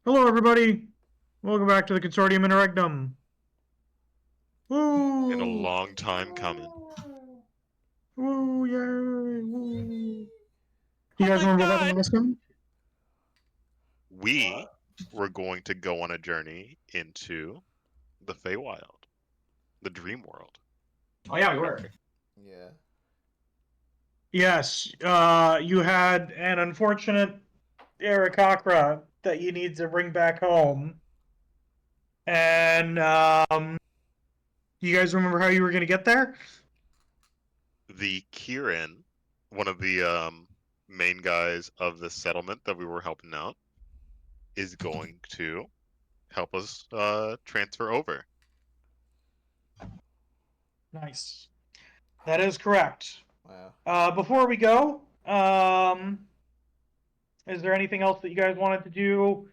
Hello, everybody. Welcome back to the Consortium Interregnum. In a Woo! long time coming. Woo! Yay! Woo! You Oh guys my remember what happened god! last time? We were going to go on a journey into the Feywild, the dream world. Oh yeah, we were. Yeah. Yes. You had an unfortunate Aarakocra that you need to bring back home, and you guys remember how you were going to get there? The Kieran, one of the main guys of the settlement that we were helping out, is going to help us transfer over. Nice. That is correct. Wow. Before we go, is there anything else that you guys wanted to do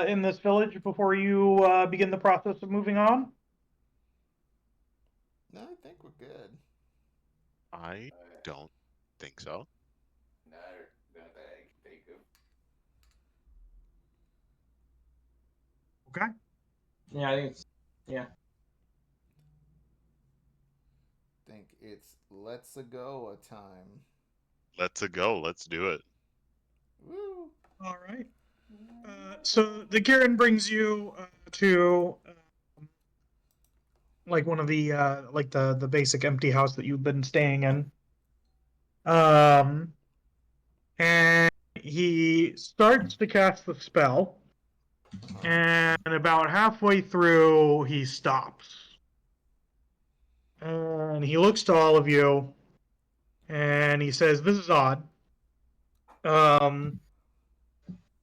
in this village before you begin the process of moving on? No, I think we're good. I don't think so. No, not that I can think of. Okay. Yeah, I think it's Think it's let's a go a time. Let's go. Let's do it. Woo! All right. So the Kieran brings you to like one of the like the basic empty house that you've been staying in. And he starts to cast the spell, and about halfway through, he stops. And he looks to all of you, and he says, "This is odd. Um,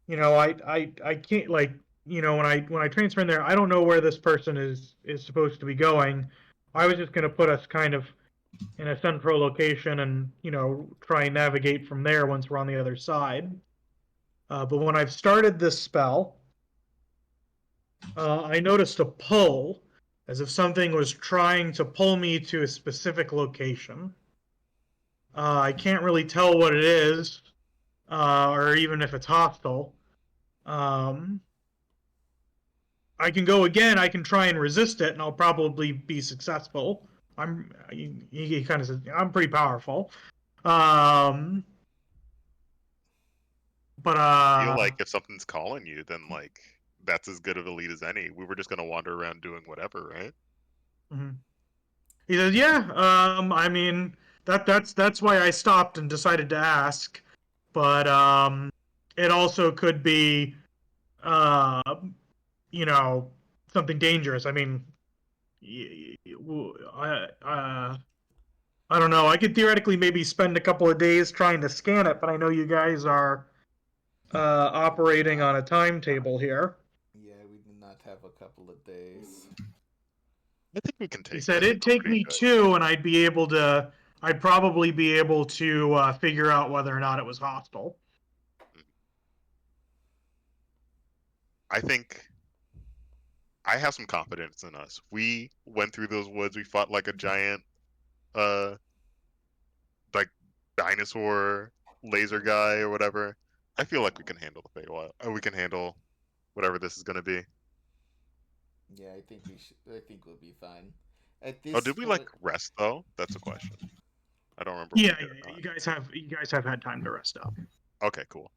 I can't like, when I transfer in there, I don't know where this person is supposed to be going. I was just gonna put us kind of in a central location, and try and navigate from there once we're on the other side. But when I've started this spell, I noticed a pull, as if something was trying to pull me to a specific location. I can't really tell what it is, or even if it's hostile. Um, I can go again. I can try and resist it, and I'll probably be successful. He kind of says, I'm pretty powerful. But I feel like if something's calling you, then like that's as good of a lead as any. We were just gonna wander around doing whatever, right? mm-hmm. He says, "Yeah, I mean that's why I stopped and decided to ask, but it also could be, uh, something dangerous. I mean, I don't know. I could theoretically maybe spend a couple of days trying to scan it, but I know you guys are operating on a timetable here." Yeah, we did not have a couple of days. I think we can He take said this. it'd take Pretty me good. 2, and I'd probably be able to figure out whether or not it was hostile. I think I have some confidence in us. We went through those woods. We fought like a giant, like dinosaur laser guy or whatever. I feel like we can handle the Feywild. We can handle whatever this is gonna be. Yeah, I think we should. I think we'll be fine. At this Oh, did we like point, rest though? That's a question. I don't remember. Yeah, If we yeah, did yeah. or You guys have had time to rest up. not. Okay, cool.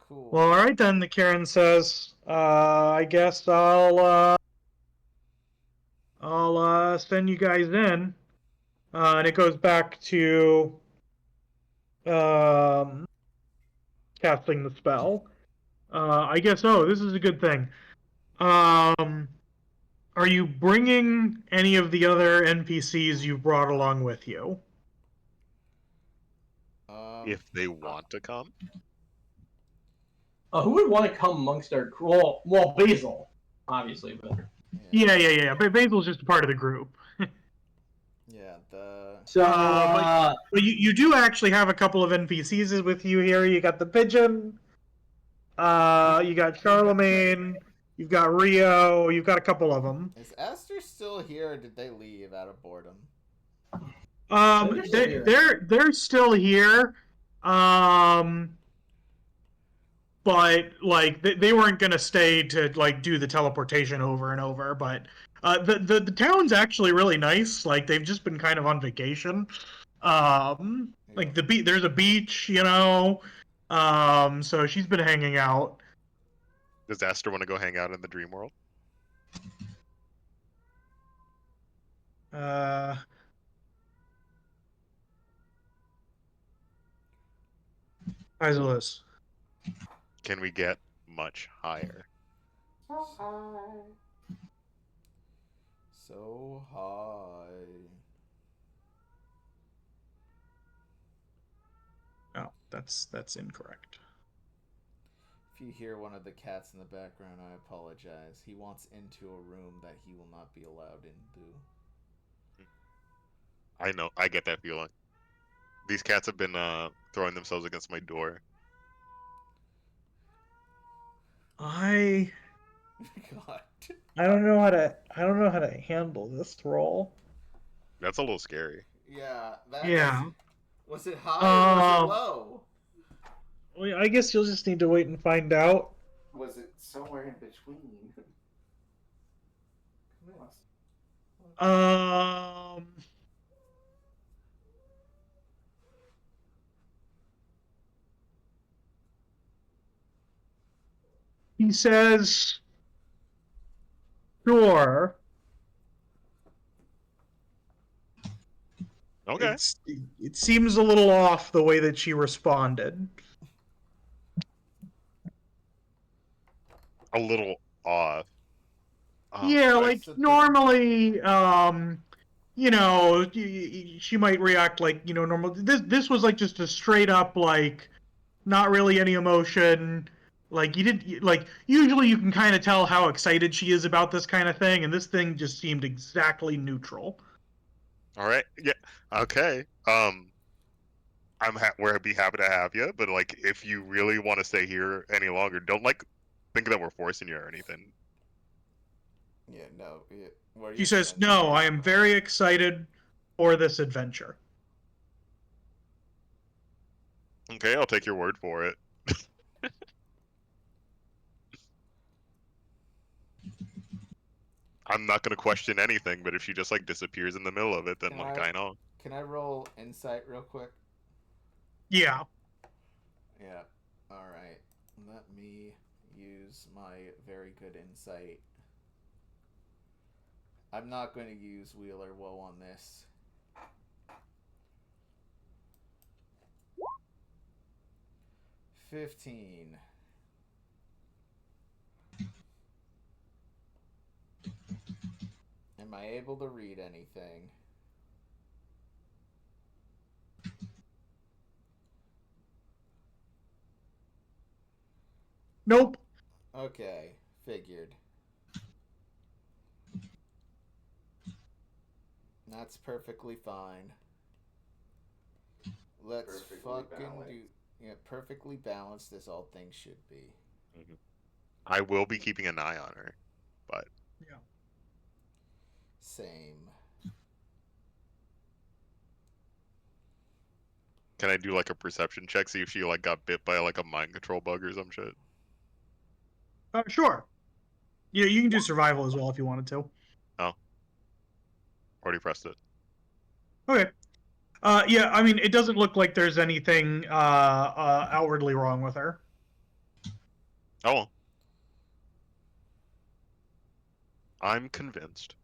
cool. Well, all right then. The Karen says, "I guess I'll send you guys in," and it goes back to um, casting the spell. I guess. Oh, this is a good thing. Um, are you bringing any of the other NPCs you brought along with you? If they want to come, who would want to come amongst our well, Basil, obviously, but Yeah. But Basil's just a part of the group. Yeah, the so But you do actually have a couple of NPCs with you here. You got the pigeon. You got Charlemagne. You've got Rio. You've got a couple of them. is Esther still here, or did they leave out of boredom? They're still here. but like they weren't gonna stay to like do the teleportation over and over. But the town's actually really nice. Like they've just been kind of on vacation. Like there's a beach, you know. So she's been hanging out. Does Aster want to go hang out in the dream world? Isolus. Can we get much higher? So high. So high. Oh, that's incorrect. If you hear one of the cats in the background, I apologize. He wants into a room that he will not be allowed into. I know. I get that feeling. These cats have been throwing themselves against my door. I God. don't know how to handle this roll. That's a little scary. Yeah. That's, Yeah. Was it high or was it Um, low? Well, I guess you'll just need to wait and find out. Was it somewhere in between? Um, he says, sure. Okay. It seems a little off the way that she responded. A little off. Yeah, like so normally, you know, she might react like, you know, normal. This was like just a straight up like, not really any emotion. Like you did, like usually you can kind of tell how excited she is about this kind of thing, and this thing just seemed exactly neutral. All right. Yeah. Okay. We'd be happy to have you, but like, if you really want to stay here any longer, don't like think that we're forcing you or anything. Yeah, no. What are She you says, saying? "No, I am very excited for this adventure." Okay, I'll take your word for it. I'm not gonna question anything, but if she just like disappears in the middle of it, then I know. Can I roll insight real quick? Yeah. Yeah. All right. Let me use my very good insight. I'm not going to use Wheeler Woe on this. $15. Am I able to read anything? Nope. Okay, figured. That's perfectly fine. Let's Perfectly fucking balanced. do... Yeah, perfectly balanced as all things should be. I will be keeping an eye on her, but Yeah. Same. can I do like a perception check, see if she like got bit by like a mind control bug or some shit? Sure. Yeah, you can do survival as well if you wanted to. Oh, already pressed it. Okay. Yeah, I mean, it doesn't look like there's anything outwardly wrong with her. Oh well. I'm convinced.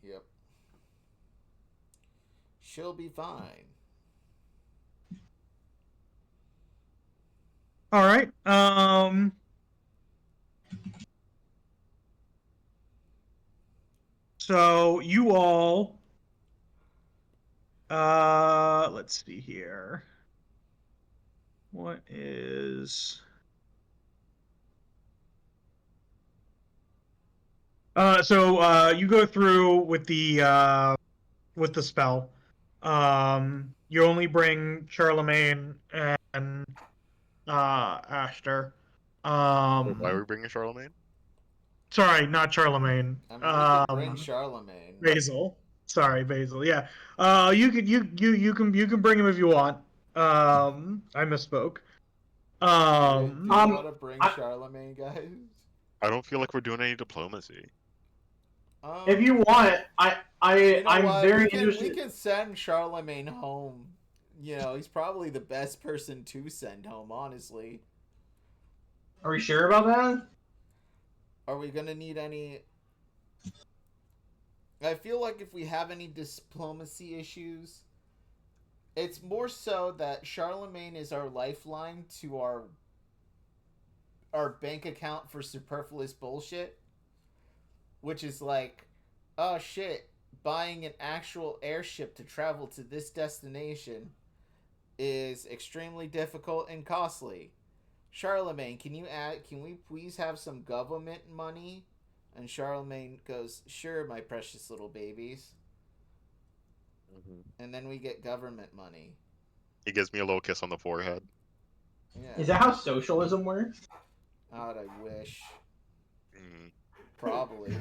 Yep. She'll be fine. All right. So you all, let's see here. What is? So you go through with the spell. You only bring Charlemagne and Ashtar. Why are we bringing Charlemagne? Sorry, not Charlemagne. I mean, we could bring Charlemagne. Basil. Sorry, Basil. Yeah. You can bring him if you want. I misspoke. Do you want to bring I- Charlemagne, guys? I don't feel like we're doing any diplomacy. If you want, You know I'm what? very we interested. can send Charlemagne home. You know, he's probably the best person to send home, honestly. Are we sure about that? Are we gonna need any... I feel like if we have any diplomacy issues, it's more so that Charlemagne is our lifeline to our bank account for superfluous bullshit, which is like, oh shit, buying an actual airship to travel to this destination is extremely difficult and costly. Charlemagne, can we please have some government money? And Charlemagne goes, sure, my precious little babies. And then we get government money. He gives me a little kiss on the forehead. Yeah. Is that how socialism works? God, I wish. Mm. Probably.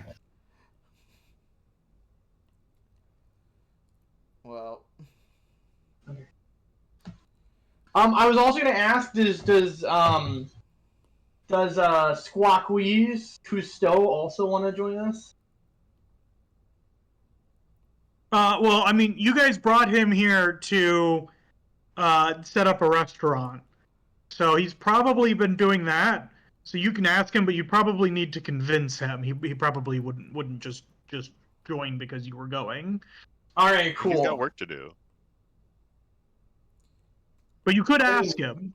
Well. I was also gonna ask, does Squawkweeze Cousteau also want to join us? Well, I mean, you guys brought him here to set up a restaurant, so he's probably been doing that. So you can ask him, but you probably need to convince him. He probably wouldn't just join because you were going. All right, cool. He's got work to do. But you could ask him.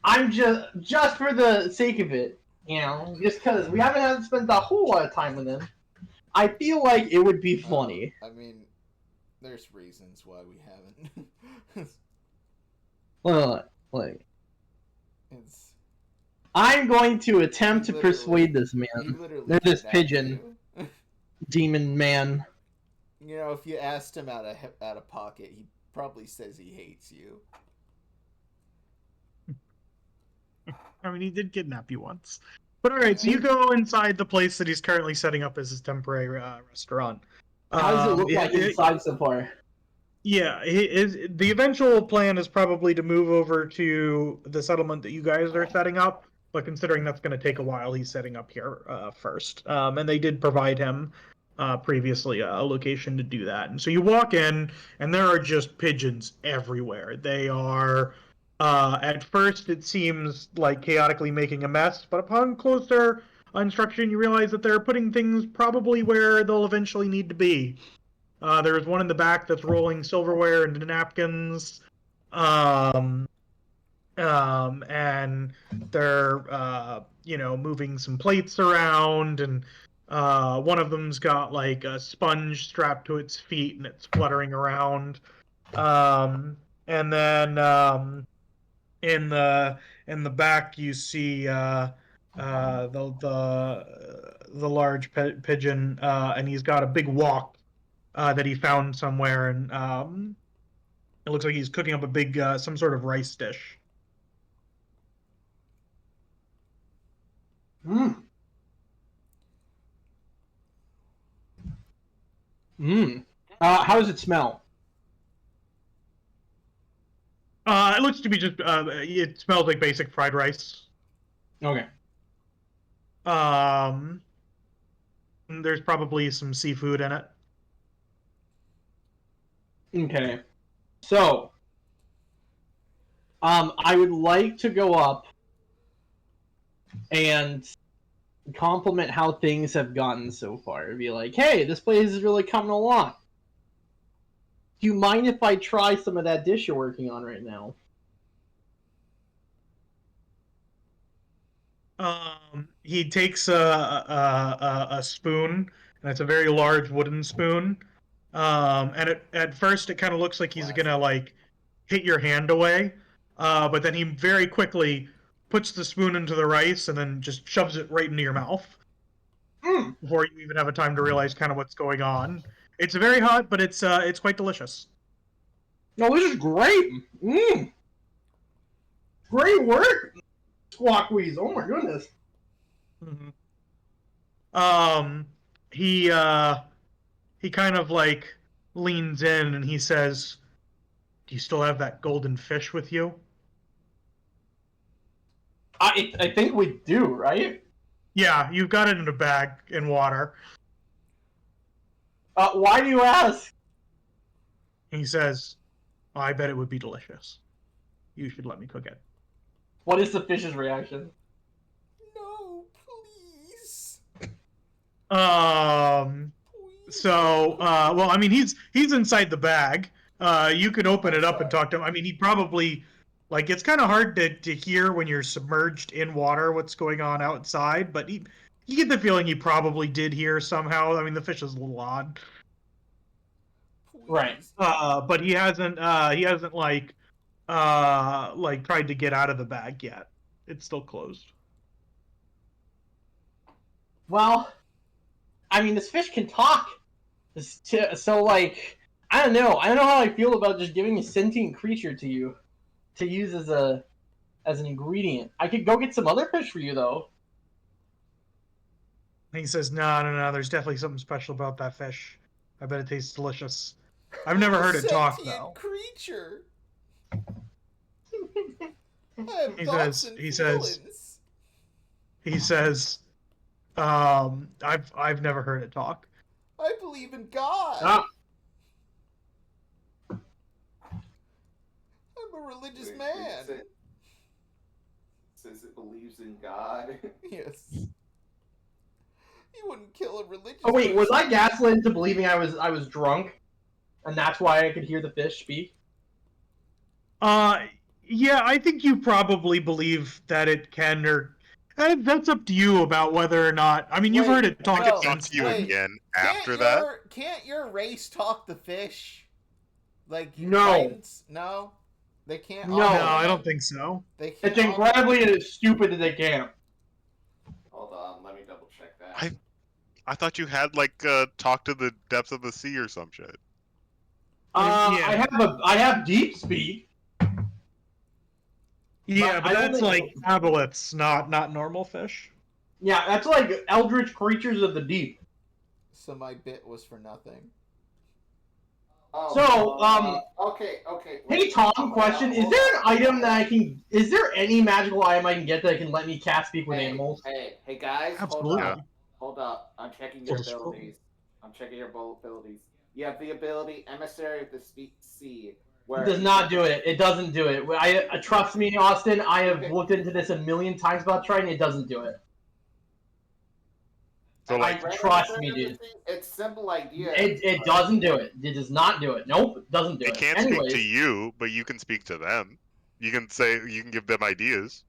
I'm just for the sake of it, you know, just because we haven't had to spend a whole lot of time with him. I feel like it would be funny. I mean, there's reasons why we haven't. Like, It's... I'm going to attempt to persuade this He man. literally They're this kidnapped pigeon you. demon man. You know, if you asked him out of pocket, he probably says he hates you. I mean, he did kidnap you once. But all right, so you go inside the place that he's currently setting up as his temporary restaurant. How does it look like inside so far? Yeah, the eventual plan is probably to move over to the settlement that you guys are setting up. But considering that's going to take a while, he's setting up here first. And they did provide him previously a location to do that. And so you walk in, and there are just pigeons everywhere. They are, at first, it seems like chaotically making a mess, but upon closer instruction, you realize that they're putting things probably where they'll eventually need to be. There's one in the back that's rolling silverware into napkins. And they're moving some plates around, and one of them's got like a sponge strapped to its feet and it's fluttering around. And then in the back you see the large pigeon, and he's got a big wok that he found somewhere, and it looks like he's cooking up a big some sort of rice dish. How does it smell? It looks to be just it smells like basic fried rice. Okay. There's probably some seafood in it. Okay. So, I would like to go up and compliment how things have gotten so far. Be like, hey, this place is really coming along. Do you mind if I try some of that dish you're working on right now? He takes a spoon, and it's a very large wooden spoon. And at first it kind of looks like he's gonna like hit your hand away, but then he very quickly puts the spoon into the rice and then just shoves it right into your mouth before you even have a time to realize kind of what's going on. It's very hot, but it's quite delicious. No, this is great. Great work, Squawkweeze. Oh my goodness. Mm-hmm. He kind of like leans in and he says, "Do you still have that golden fish with you?" I think we do, right? Yeah, you've got it in a bag in water. Why do you ask? He says, I bet it would be delicious. You should let me cook it. What is the fish's reaction? No, please. So, well, I mean, he's inside the bag. You could open it up and talk to him. I mean, he probably, like, it's kind of hard to hear when you're submerged in water what's going on outside, but you get the feeling he probably did hear somehow. I mean, the fish is a little odd. Please. Right. But he hasn't like tried to get out of the bag yet. It's still closed. Well, I mean, this fish can talk. So, like, I don't know. I don't know how I feel about just giving a sentient creature to you to use as an ingredient. I could go get some other fish for you, though. And he says, no, there's definitely something special about that fish. I bet it tastes delicious. I've never heard it talk, though. Creature. I have He thoughts says- and he says- feelings. He says, I've never heard it talk. I believe in God. Ah. I'm a religious Wait, man. says it believes in God. Yes. You wouldn't kill a religious. Oh wait, was I person. gaslit into believing I was drunk, and that's why I could hear the fish speak? Yeah, I think you probably believe that it can, or that's up to you about whether or not. I mean, you've Wait, heard it talk no, at Talk some to you point. Wait, again Can't after that. Can't your race talk the fish? Like you No. Titans? No, they can't. No. No, all- I don't think so. They can't. It's incredibly stupid that they can't. Hold on, let me double check that. I thought you had like talk to the depths of the sea or some shit. Yeah. I have deep speak. Yeah, But but I don't that's think- like aboleths, not normal fish. Yeah, that's like eldritch creatures of the deep. So my bit was for nothing. Oh, So, okay. Hey wait, Tom, hold question: on, Is hold there on, an item hold that on. I can? Is there any magical item I can get that can let me cast speak with Hey, animals? Hey, guys, Absolutely. hold up. I'm checking your Full disclosure. abilities. You have the ability Emissary of the Sea. Where It does not do it. It doesn't do it. I trust me, Austin. I have Okay. looked into this a million times about trying. It doesn't do it. So Am I like, right, trust Emissary me, of the Sea? It's simple idea. It doesn't do it. It does not do it. Nope, it doesn't do it it. can't Anyways, speak to you, but you can speak to them. You can give them ideas.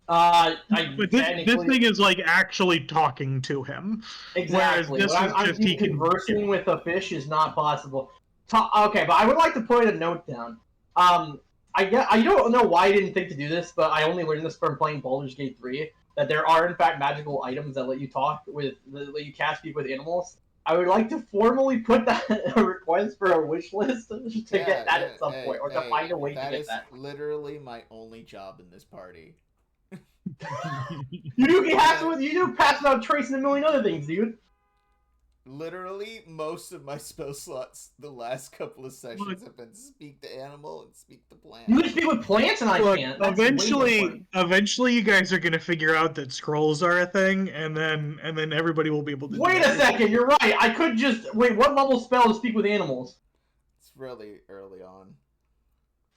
I But this technically thing is like actually talking to him. exactly. Whereas this But is I'm just he can. conversing with a fish is not possible. Okay, but I would like to put a note down. I don't know why I didn't think to do this, but I only learned this from playing Baldur's Gate 3. That there are in fact magical items that let you talk with, that let you cast speak with animals. I would like to formally put that a request for a wish list to get that at some point, or to find a way to that get is that. literally my only job in this party. You do pass without trace and a million other things, dude. Literally, most of my spell slots the last couple of sessions Look. have been speak to animal and speak to plant. You can speak with plants and I Look, can't. That's way different. eventually, you guys are gonna figure out that scrolls are a thing, and then everybody will be able to. do Wait a that. second, you're right. I could just wait. What level spell to speak with animals? It's really early on.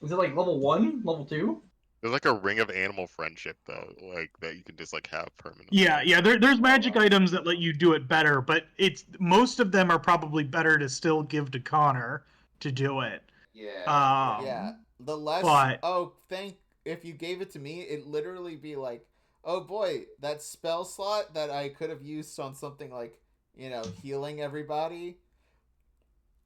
Is it like level 1, level 2? There's like a ring of animal friendship though, like that you can just like have permanently. Yeah. There's magic items that let you do it better, but most of them are probably better to still give to Connar to do it. Yeah. Yeah, the less. but- If you gave it to me, it'd literally be like, oh boy, that spell slot that I could have used on something like, healing everybody.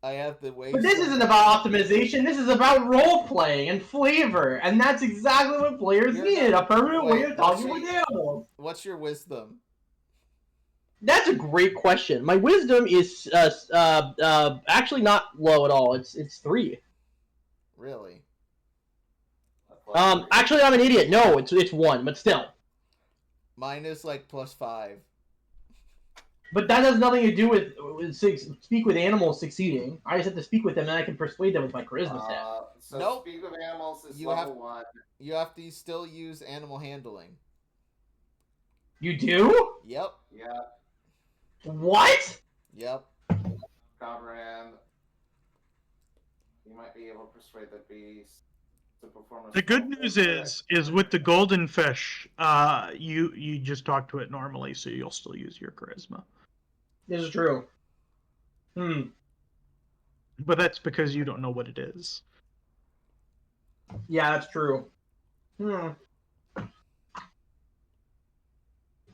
I have the way. But this isn't about optimization. This is about role playing and flavor, and that's exactly what players You're need. not- A permanent way wait, of talking what's with animals. What's your wisdom? That's a great question. My wisdom is actually not low at all. It's 3. Really? Actually, I'm an idiot. No, it's 1, but still. Mine is like +5. But that has nothing to do with speak with animals succeeding. I just have to speak with them, and I can persuade them with my charisma stat. So Nope. speak with animals is You level 1. You have to still use animal handling. You do? Yep. Yeah, What? Yep. comprehend. You might be able to persuade the beast to perform a The good spell news filter. is with the golden fish, you just talk to it normally, so you'll still use your charisma. This is true. But that's because you don't know what it is. Yeah, that's true.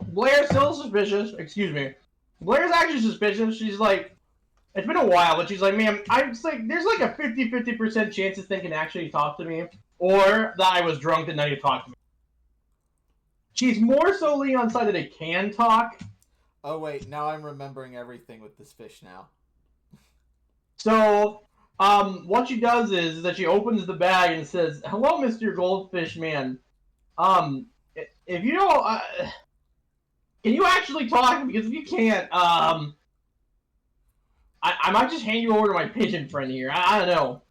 Blair's still suspicious. Excuse me. Blair's actually suspicious. She's like, it's been a while, but she's like, man, I'm just like, there's like a 50% chance this thing can actually talk to me, or that I was drunk the night it talked to me. She's more so leaning on the side that it can talk. Oh wait, now I'm remembering everything with this fish now. So, what she does is that she opens the bag and says, "Hello, Mr. Goldfish Man. If you don't, can you actually talk? Because if you can't, I might just hand you over to my pigeon friend here. I don't know.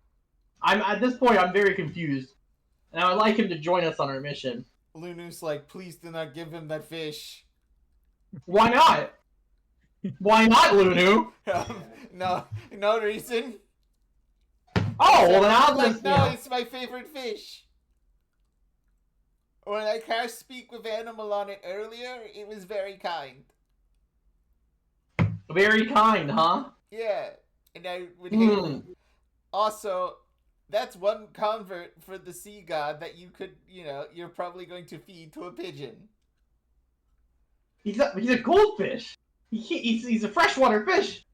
At this point, I'm very confused, and I would like him to join us on our mission. Lunu's like, please do not give him that fish. Why not? Why not, Lunu? No reason. Oh, well then I'll like, just, no, it's my favorite fish. When I cast speak with animal on it earlier, it was very kind. Very kind, huh? Yeah, and I would hate. Also, that's one convert for the sea god that you could, you're probably going to feed to a pigeon. He's a goldfish. He's a freshwater fish.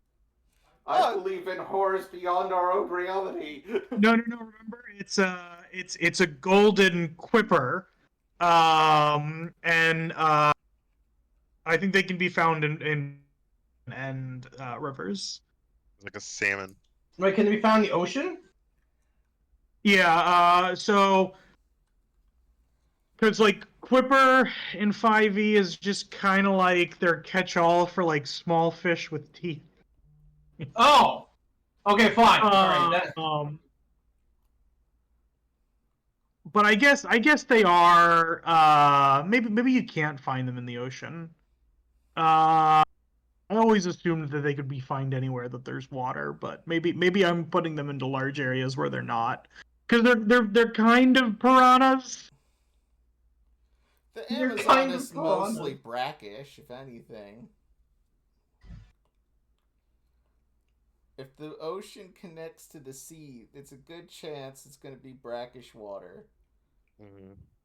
I believe in horrors beyond our own reality. No. Remember, it's a golden quipper, and I think they can be found in rivers. It's like a salmon. Wait, can it be found in the ocean? Yeah. So, because like quipper in 5e is just kind of like their catch-all for like small fish with teeth. Oh, okay, fine. All right. But I guess they are. Maybe you can't find them in the ocean. I always assumed that they could be found anywhere that there's water, but maybe I'm putting them into large areas where they're not, because they're kind of piranhas. The You're Amazon kind of is piranha. mostly brackish, if anything. If the ocean connects to the sea, it's a good chance it's going to be brackish water,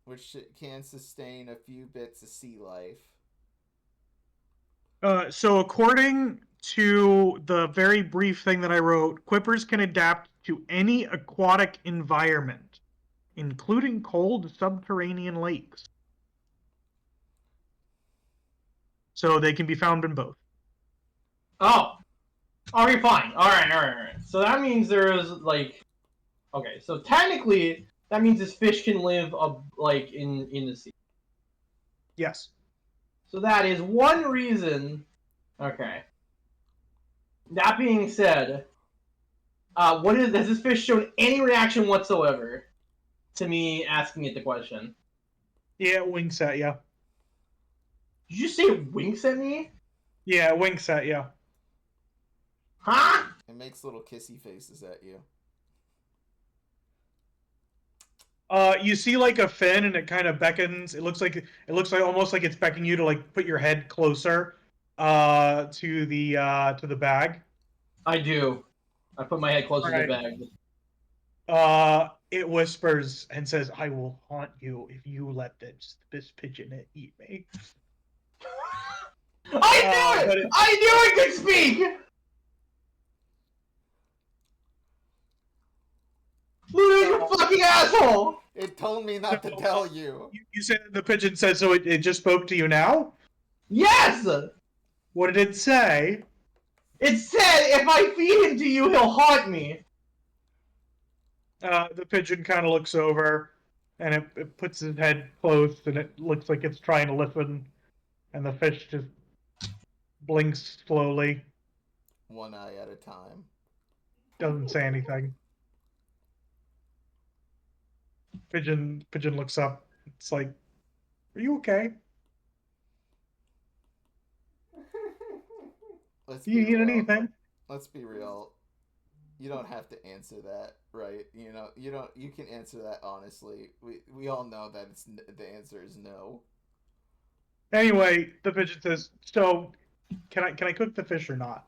which can sustain a few bits of sea life. So according to the very brief thing that I wrote, quippers can adapt to any aquatic environment, including cold subterranean lakes. So they can be found in both. Oh, okay, fine. All right. So that means there is like, okay. So technically, that means this fish can live like in the sea. Yes. So that is one reason. Okay. That being said, has this fish shown any reaction whatsoever to me asking it the question? Yeah, winks at you. Did you say it winks at me? Yeah, winks at you. Huh? It makes little kissy faces at you. You see like a fin, and it kind of beckons. It looks like almost like it's beckoning you to like put your head closer to the bag. I do. I put my head closer to the bag. It whispers and says, "I will haunt you if you let this pigeon eat me." I knew it! I knew it could speak! Lulu, you fucking asshole! It told me not to tell you. You said the pigeon said so. It just spoke to you now? Yes! What did it say? It said if I feed him to you, he'll haunt me. The pigeon kind of looks over, and it puts his head close, and it looks like it's trying to listen, and the fish just blinks slowly. One eye at a time. Doesn't say anything. Pigeon looks up. It's like, "Are you okay?" Let's Do you be eat real. anything? Let's be real. You don't have to answer that, right? You know, you don't. You can answer that honestly. We all know that the answer is no. Anyway, the fidget says, "So, can I cook the fish or not?"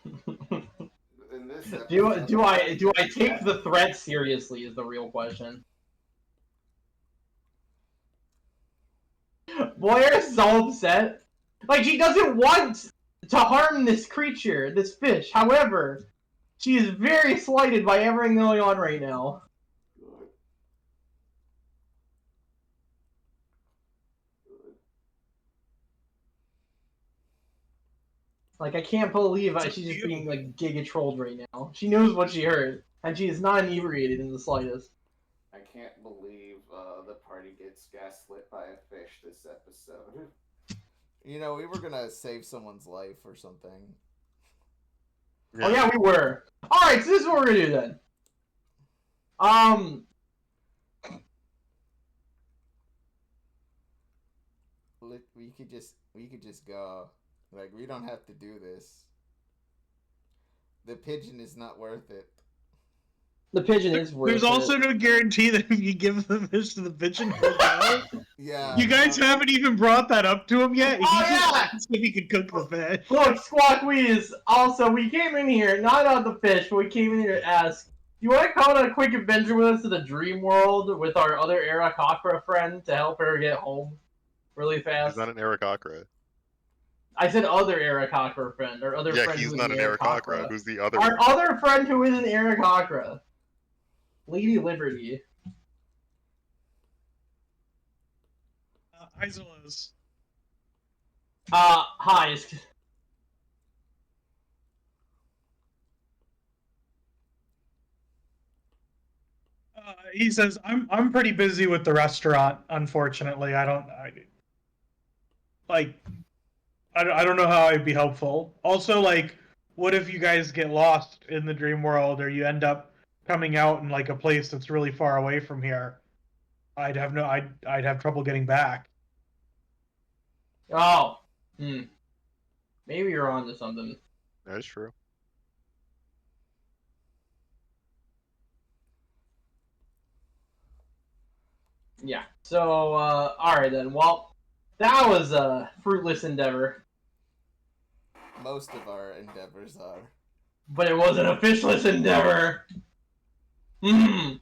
In this do episode, I take the threat seriously? Is the real question. Blair is so upset. Like, she doesn't want to harm this creature, this fish. However, she is very slighted by everything going on right now. Good. Good. Like, I can't believe she's just being, like, giga-trolled right now. She knows what she heard, and she is not inebriated in the slightest. I can't believe the party gets gaslit by a fish this episode. You know, we were gonna save someone's life or something. Oh yeah, we were. Alright, so this is what we're gonna do then. We could just go. Like, we don't have to do this. The pigeon is not worth it. The pigeon is worth There's it. also no guarantee that if you give the fish to the pigeon, he'll die. Yeah. You guys haven't even brought that up to him yet. Oh, He just yeah! asked if he could cook the fish. Look, Squawkweeze, also, we came in here, not on the fish, but we came in here to ask, you want to come on a quick adventure with us to the dream world with our other Aarakocra friend to help her get home really fast? He's not an Aarakocra. I said other Aarakocra friend, or other Yeah, friend he's who's not an an Aarakocra. Aarakocra. Who's the other Our one? other friend who is an Aarakocra. Lady Liberty. Isolas. Hi. He says, I'm pretty busy with the restaurant, unfortunately. I don't know how I'd be helpful. Also, like, what if you guys get lost in the dream world or you end up coming out in like a place that's really far away from here? I'd have trouble getting back. Oh. Maybe you're on to something. That's true. Yeah. So, alright then. Well, that was a fruitless endeavor. Most of our endeavors are. But it was an fishless endeavor. Hmm.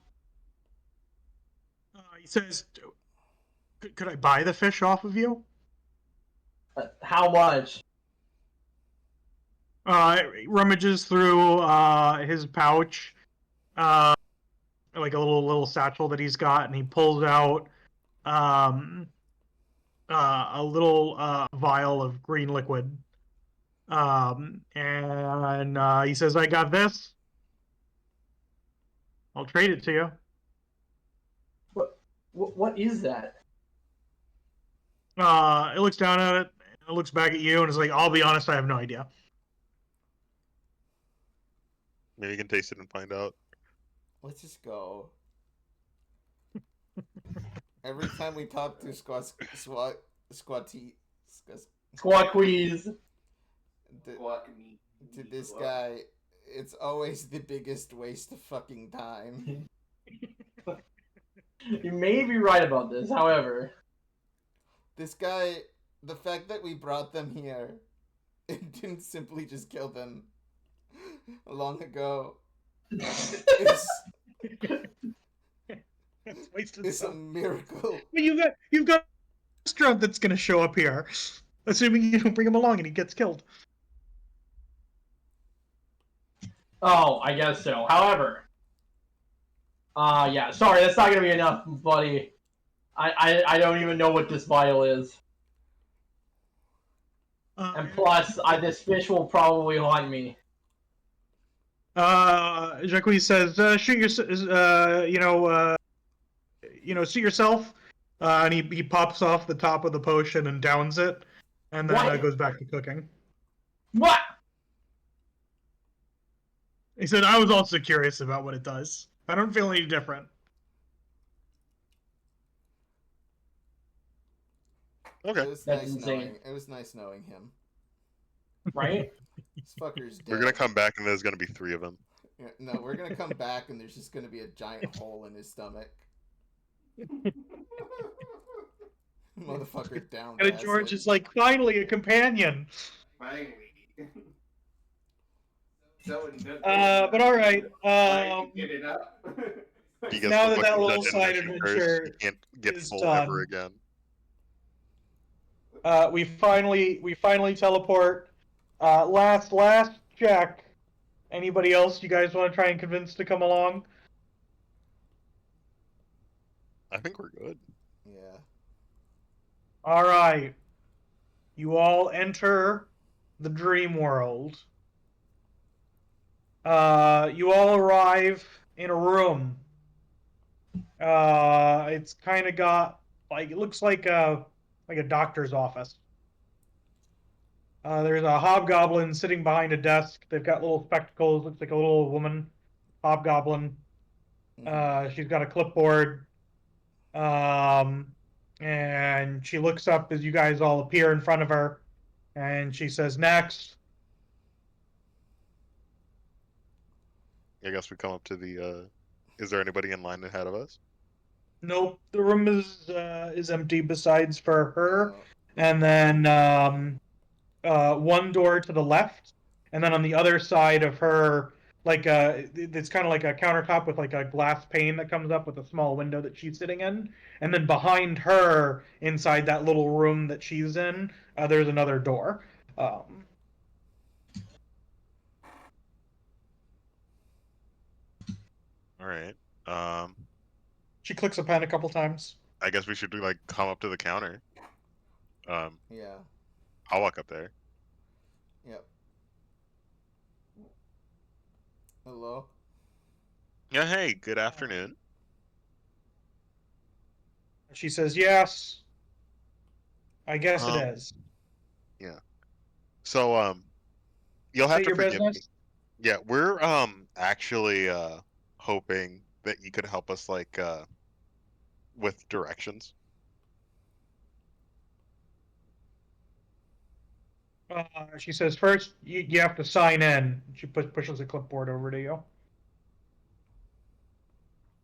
He says, could I buy the fish off of you? How much? Rummages through his pouch, like a little satchel that he's got, and he pulls out a little vial of green liquid. And he says, "I got this. I'll trade it to you." What is that? It looks down at it. It looks back at you, and is like, "I'll be honest, I have no idea." Maybe you can taste it and find out. Let's just go. Every time we talk to Squawkweeze, to this guy, it's always the biggest waste of fucking time. You may be right about this, however. This guy, the fact that we brought them here and didn't simply just kill them long ago is it's a miracle. But you've got a restaurant that's gonna show up here, assuming you don't bring him along and he gets killed. Oh, I guess so. However, yeah, sorry, that's not gonna be enough, buddy. I don't even know what this vial is. And plus, this fish will probably haunt me. Jacques says, "Shoot your, suit yourself." And he pops off the top of the potion and downs it, and then goes back to cooking. What? He said, "I was also curious about what it does. I don't feel any different." Okay. It was That's nice insane. knowing. It was nice knowing him. Right? This fucker's dead. We're gonna come back and there's gonna be 3 of them. Yeah, no, we're gonna come back and there's just gonna be a giant hole in his stomach. Motherfucker down. And George is like, finally a companion. Finally. So in good But all right. get it up. He gets Now the that that fucking little dungeon side mission adventure curse. He can't get is full done. ever again. We finally teleport. Last check. Anybody else you guys want to try and convince to come along? I think we're good. Yeah. All right. You all enter the dream world. You all arrive in a room. It's kind of got like, it looks like a doctor's office. There's a hobgoblin sitting behind a desk. They've got little spectacles. Looks like a little woman, hobgoblin. She's got a clipboard. And she looks up as you guys all appear in front of her, and she says, "Next." I guess we come up to the. Is there anybody in line ahead of us? Nope, the room is empty besides for her, Oh. and then one door to the left, and then on the other side of her, like it's kind of like a countertop with like a glass pane that comes up with a small window that she's sitting in, and then behind her, inside that little room that she's in, there's another door. All right. She clicks a pen a couple times. I guess we should like come up to the counter. Yeah. I'll walk up there. Yep. Hello. Yeah. Hey. Good afternoon. She says, "Yes, I guess it Um, is." Yeah. So you'll have State to your forgive me. business. Yeah, we're actually hoping that you could help us like with directions. She says, "First, you have to sign in." She pushes a clipboard over to you.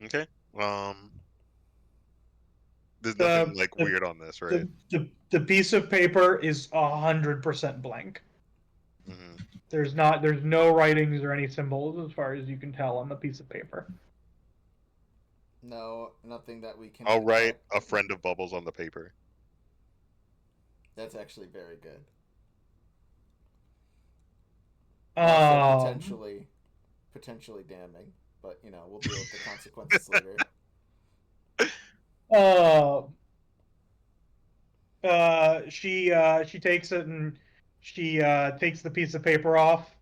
Okay. There's The nothing like the weird on this, right? the piece of paper is 100% blank. Hmm. There's no writings or any symbols as far as you can tell on the piece of paper. No, nothing that we can. I'll write detect. a friend of Bubbles on the paper. That's actually very good. Also potentially damning, but you know we'll deal with the consequences later. She takes it and she takes the piece of paper off,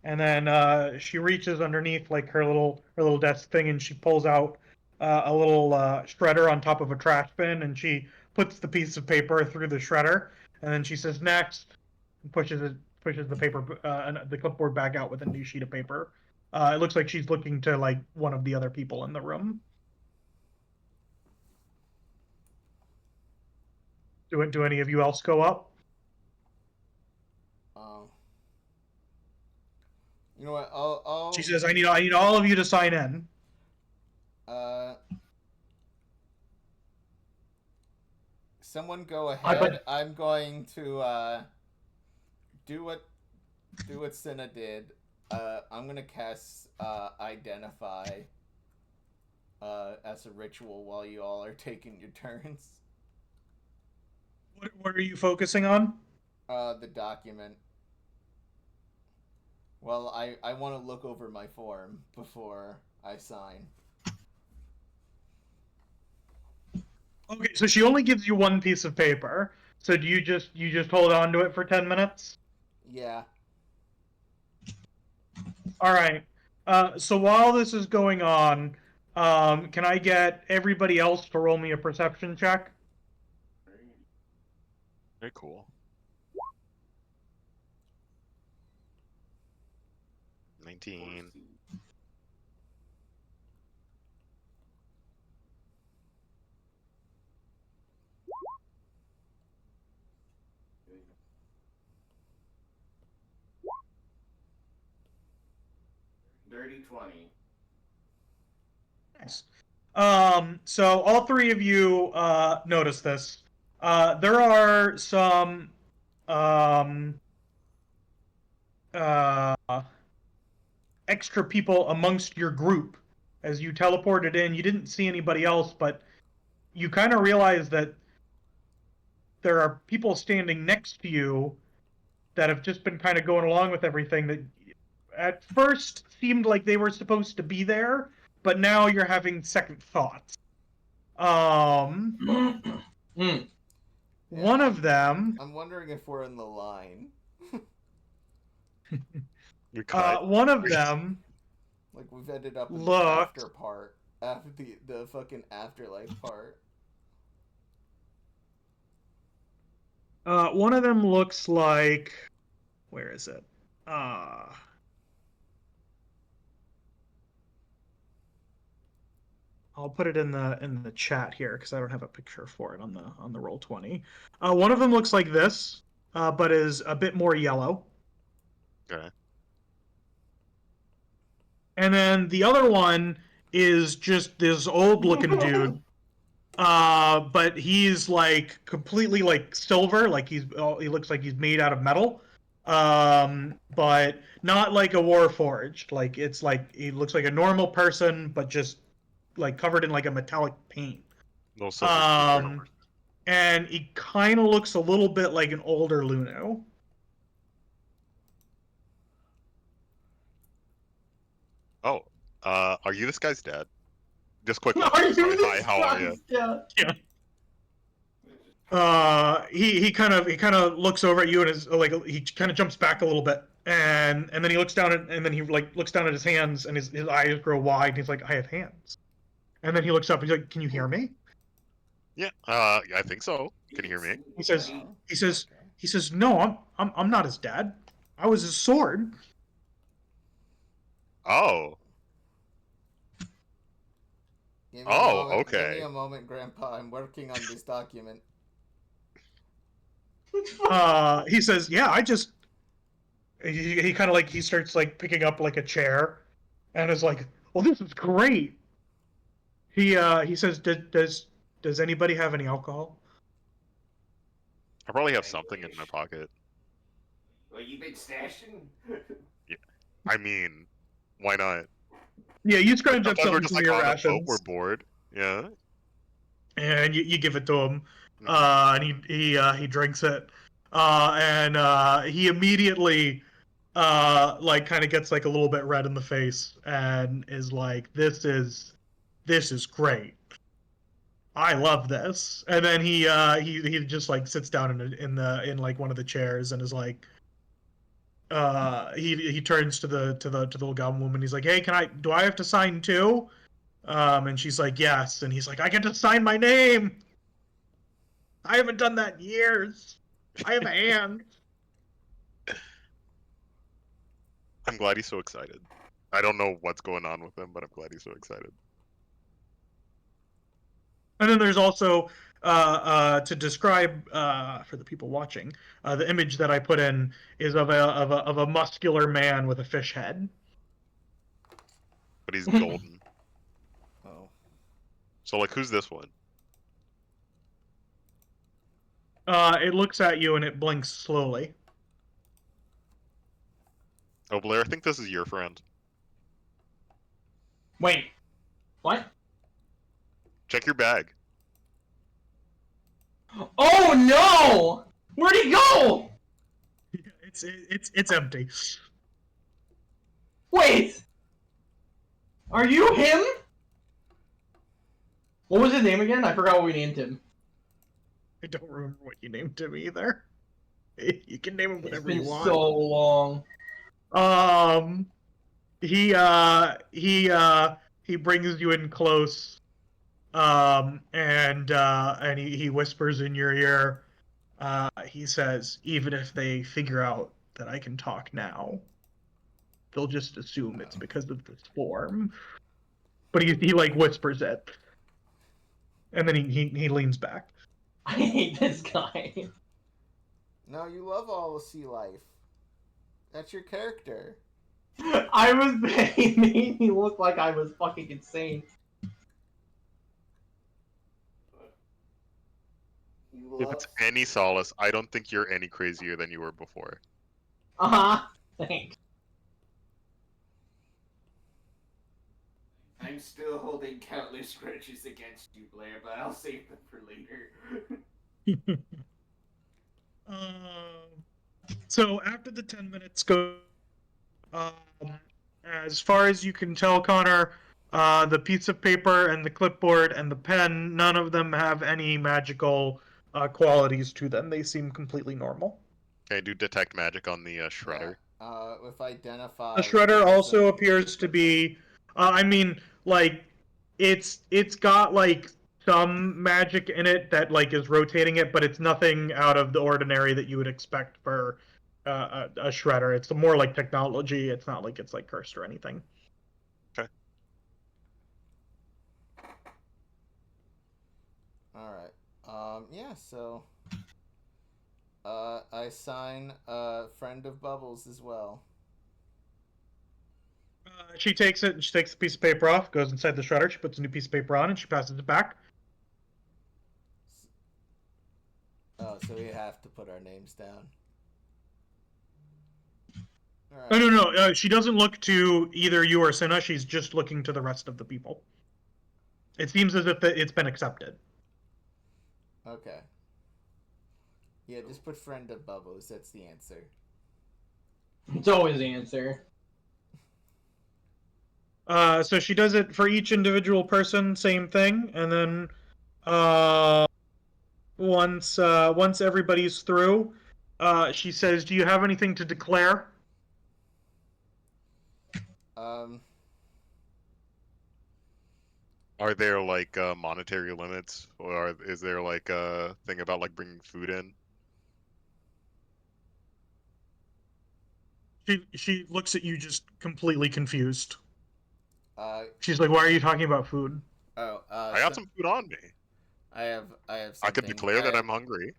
and then she reaches underneath like her little desk thing, and she pulls out a little shredder on top of a trash bin, and she puts the piece of paper through the shredder, and then she says, "Next," and pushes the paper the clipboard back out with a new sheet of paper. It looks like she's looking to like one of the other people in the room. Do any of you else go up? You know what? I'll. She says, I need all of you to sign in." Someone go ahead. I'm going to do what Cinna did. I'm gonna cast Identify as a ritual while you all are taking your turns. What are you focusing on? The document. Well, I want to look over my form before I sign. Okay, so she only gives you one piece of paper. So do you just hold on to it for 10 minutes? Yeah. All right. So while this is going on, can I get everybody else to roll me a perception check? Very cool. 19. dirty 20. Nice. So all three of you notice this. There are some uh, extra people amongst your group. As you teleported in, you didn't see anybody else, but you kind of realize that there are people standing next to you that have just been kind of going along with everything that at first seemed like they were supposed to be there, but now you're having second thoughts. Mm. One of them, I'm wondering if we're in the line. You cut. one of them Like we've ended up in the Look. after part. After the fucking afterlife part. One of them looks like, where is it? I'll put it in the chat here because I don't have a picture for it on the Roll20. One of them looks like this, but is a bit more yellow. Okay. And then the other one is just this old looking dude. But he's like completely like silver, like he looks like he's made out of metal. But not like a warforged. Like it's like he looks like a normal person, but just like covered in like a metallic paint. No silver. And he kind of looks a little bit like an older Lunu. Oh, are you this guy's dad? Just quickly. Are you Sorry, this hi, how are you? Yeah. He kind of looks over at you and is like he kind of jumps back a little bit, and then he looks down and then he like looks down at his hands and his eyes grow wide and he's like, I have hands. And then he looks up and he's like, can you hear me? Yeah, I think so. Can you hear me? He says, no, I'm not his dad. I was his sword. Oh, Give me Oh, a moment, okay. Give me a moment, Grandpa. I'm working on this document. He says, yeah, he kind of like he starts like picking up like a chair, and is like, well, this is great. He says, does anybody have any alcohol? I probably have something in my pocket. Well, you been stashing? I mean, why not? Yeah, you scrounge up Sometimes we're something just from like your on a boat, rations, we're bored. Yeah. and you give it to him, and he drinks it, and he immediately like kind of gets like a little bit red in the face and is like, this is great. I love this. And then he just like sits down in like one of the chairs and is like, he turns to the little goblin woman. He's like, hey, do I have to sign too? And she's like, yes. And he's like, I get to sign my name. I haven't done that in years. I have a hand. I'm glad he's so excited. I don't know what's going on with him, but I'm glad he's so excited. And then there's also to describe for the people watching, the image that I put in is of a muscular man with a fish head. But he's golden. Oh. So, like, who's this one? It looks at you and it blinks slowly. Oh, Blair, I think this is your friend. Wait. What? Check your bag. Oh no! Where'd he go? It's empty. Wait! Are you him? What was his name again? I forgot what we named him. I don't remember what you named him either. You can name him It's whatever been you want. so long. He brings you in close, and he whispers in your ear. He says, even if they figure out that I can talk now, they'll just assume it's because of this form. But he like whispers it, and then he leans back. I hate this guy. No, you love all the sea life. That's your character. I was it made me look like I was fucking insane. You If love it's any solace, I don't think you're any crazier than you were before. Uh-huh. Thanks. I'm still holding countless grudges against you, Blair, but I'll save them for later. So after the 10 minutes go, um, as far as you can tell, Connor, the piece of paper and the clipboard and the pen, none of them have any magical qualities to them. They seem completely normal. Can I do detect magic on the shredder? With identify. The shredder also appears to be, I mean, like, it's got like some magic in it that like is rotating it, but it's nothing out of the ordinary that you would expect for a shredder. It's more like technology. It's not like it's like cursed or anything. Okay. All right. Yeah. So. I sign friend of Bubbles as well. She takes it and she takes the piece of paper off, goes inside the shredder. She puts a new piece of paper on and she passes it back. Oh, so we have to put our names down. All right. No. She doesn't look to either you or Cinna. She's just looking to the rest of the people. It seems as if it's been accepted. Okay. Yeah, just put friend of Bubbles. That's the answer. It's always the answer. So she does it for each individual person, same thing, and then once everybody's through, she says, "Do you have anything to declare?" Are there like monetary limits, or is there like a thing about like bringing food in? She looks at you just completely confused. Uh, She's like, "Why are you talking about food?" oh, I got some food on me. I have something. I could declare that I'm hungry.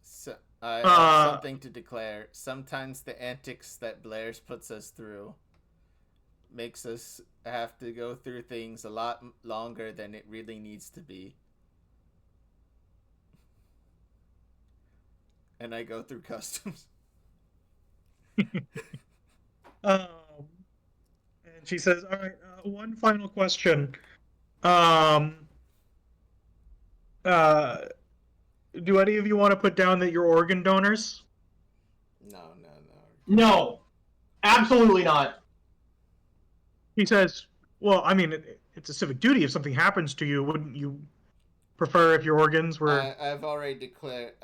So, I have something to declare. Sometimes the antics that Blair's puts us through makes us have to go through things a lot longer than it really needs to be. And I go through customs. And she says, "All right, one final question. Do any of you want to put down that you're organ donors?" No. No. Absolutely not. He says, "Well, I mean, it's a civic duty. If something happens to you, wouldn't you prefer if your organs were?" I've already declared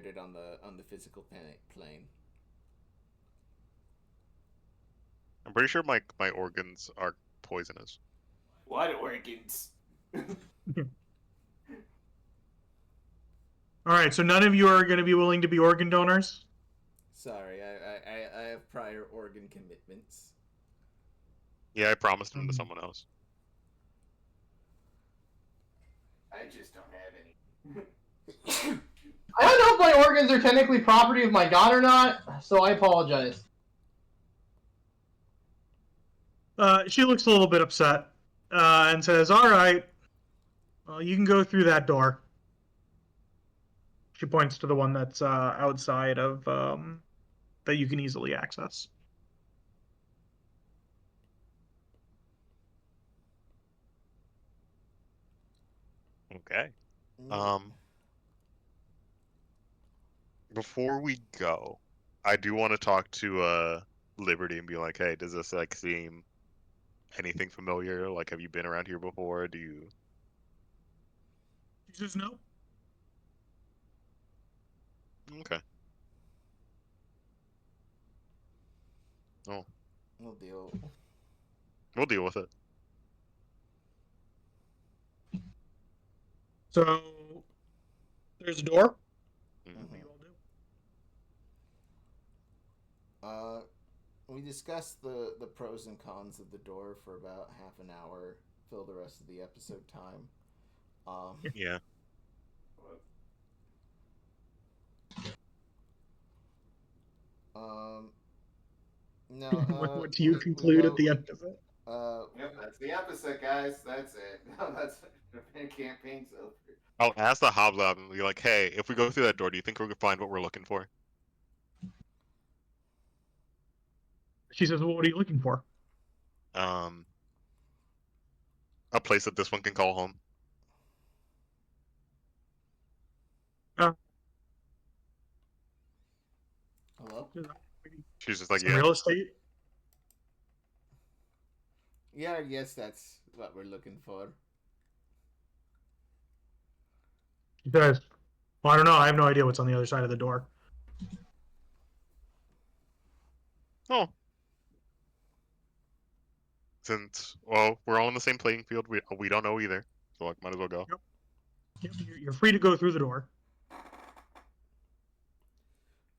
it on the physical plane. I'm pretty sure my organs are poisonous. What organs? All right, so none of you are going to be willing to be organ donors? Sorry, I have prior organ commitments. Yeah, I promised them to someone else. I just don't have any. I don't know if my organs are technically property of my god or not, so I apologize. She looks a little bit upset and says, "All right, well, you can go through that door." She points to the one that's outside of that you can easily access. Okay. Before we go, I do want to talk to Liberty and be like, "Hey, does this like seem anything familiar? Like, have you been around here before? Do you?" She says, "No." Okay. Oh, We'll deal. we'll deal with it. So there's a door. Mhm. What do you all do? We discussed the pros and cons of the door for about half an hour. Fill the rest of the episode time. Yeah. No. What do you conclude at the end of it? Yep, that's the episode, guys. That's it. That's the campaign's over. I'll ask the hobgoblin, be like, hey, if we go through that door, do you think we can find what we're looking for? She says, well, what are you looking for? A place that this one can call home. Hello? She's just like, Some yeah. real estate? Yeah, I guess that's what we're looking for. She says, well, I don't know. I have no idea what's on the other side of the door. Oh. Since, well, we're all in the same playing field, we don't know either. So, like, might as well go. Yep, you're free to go through the door.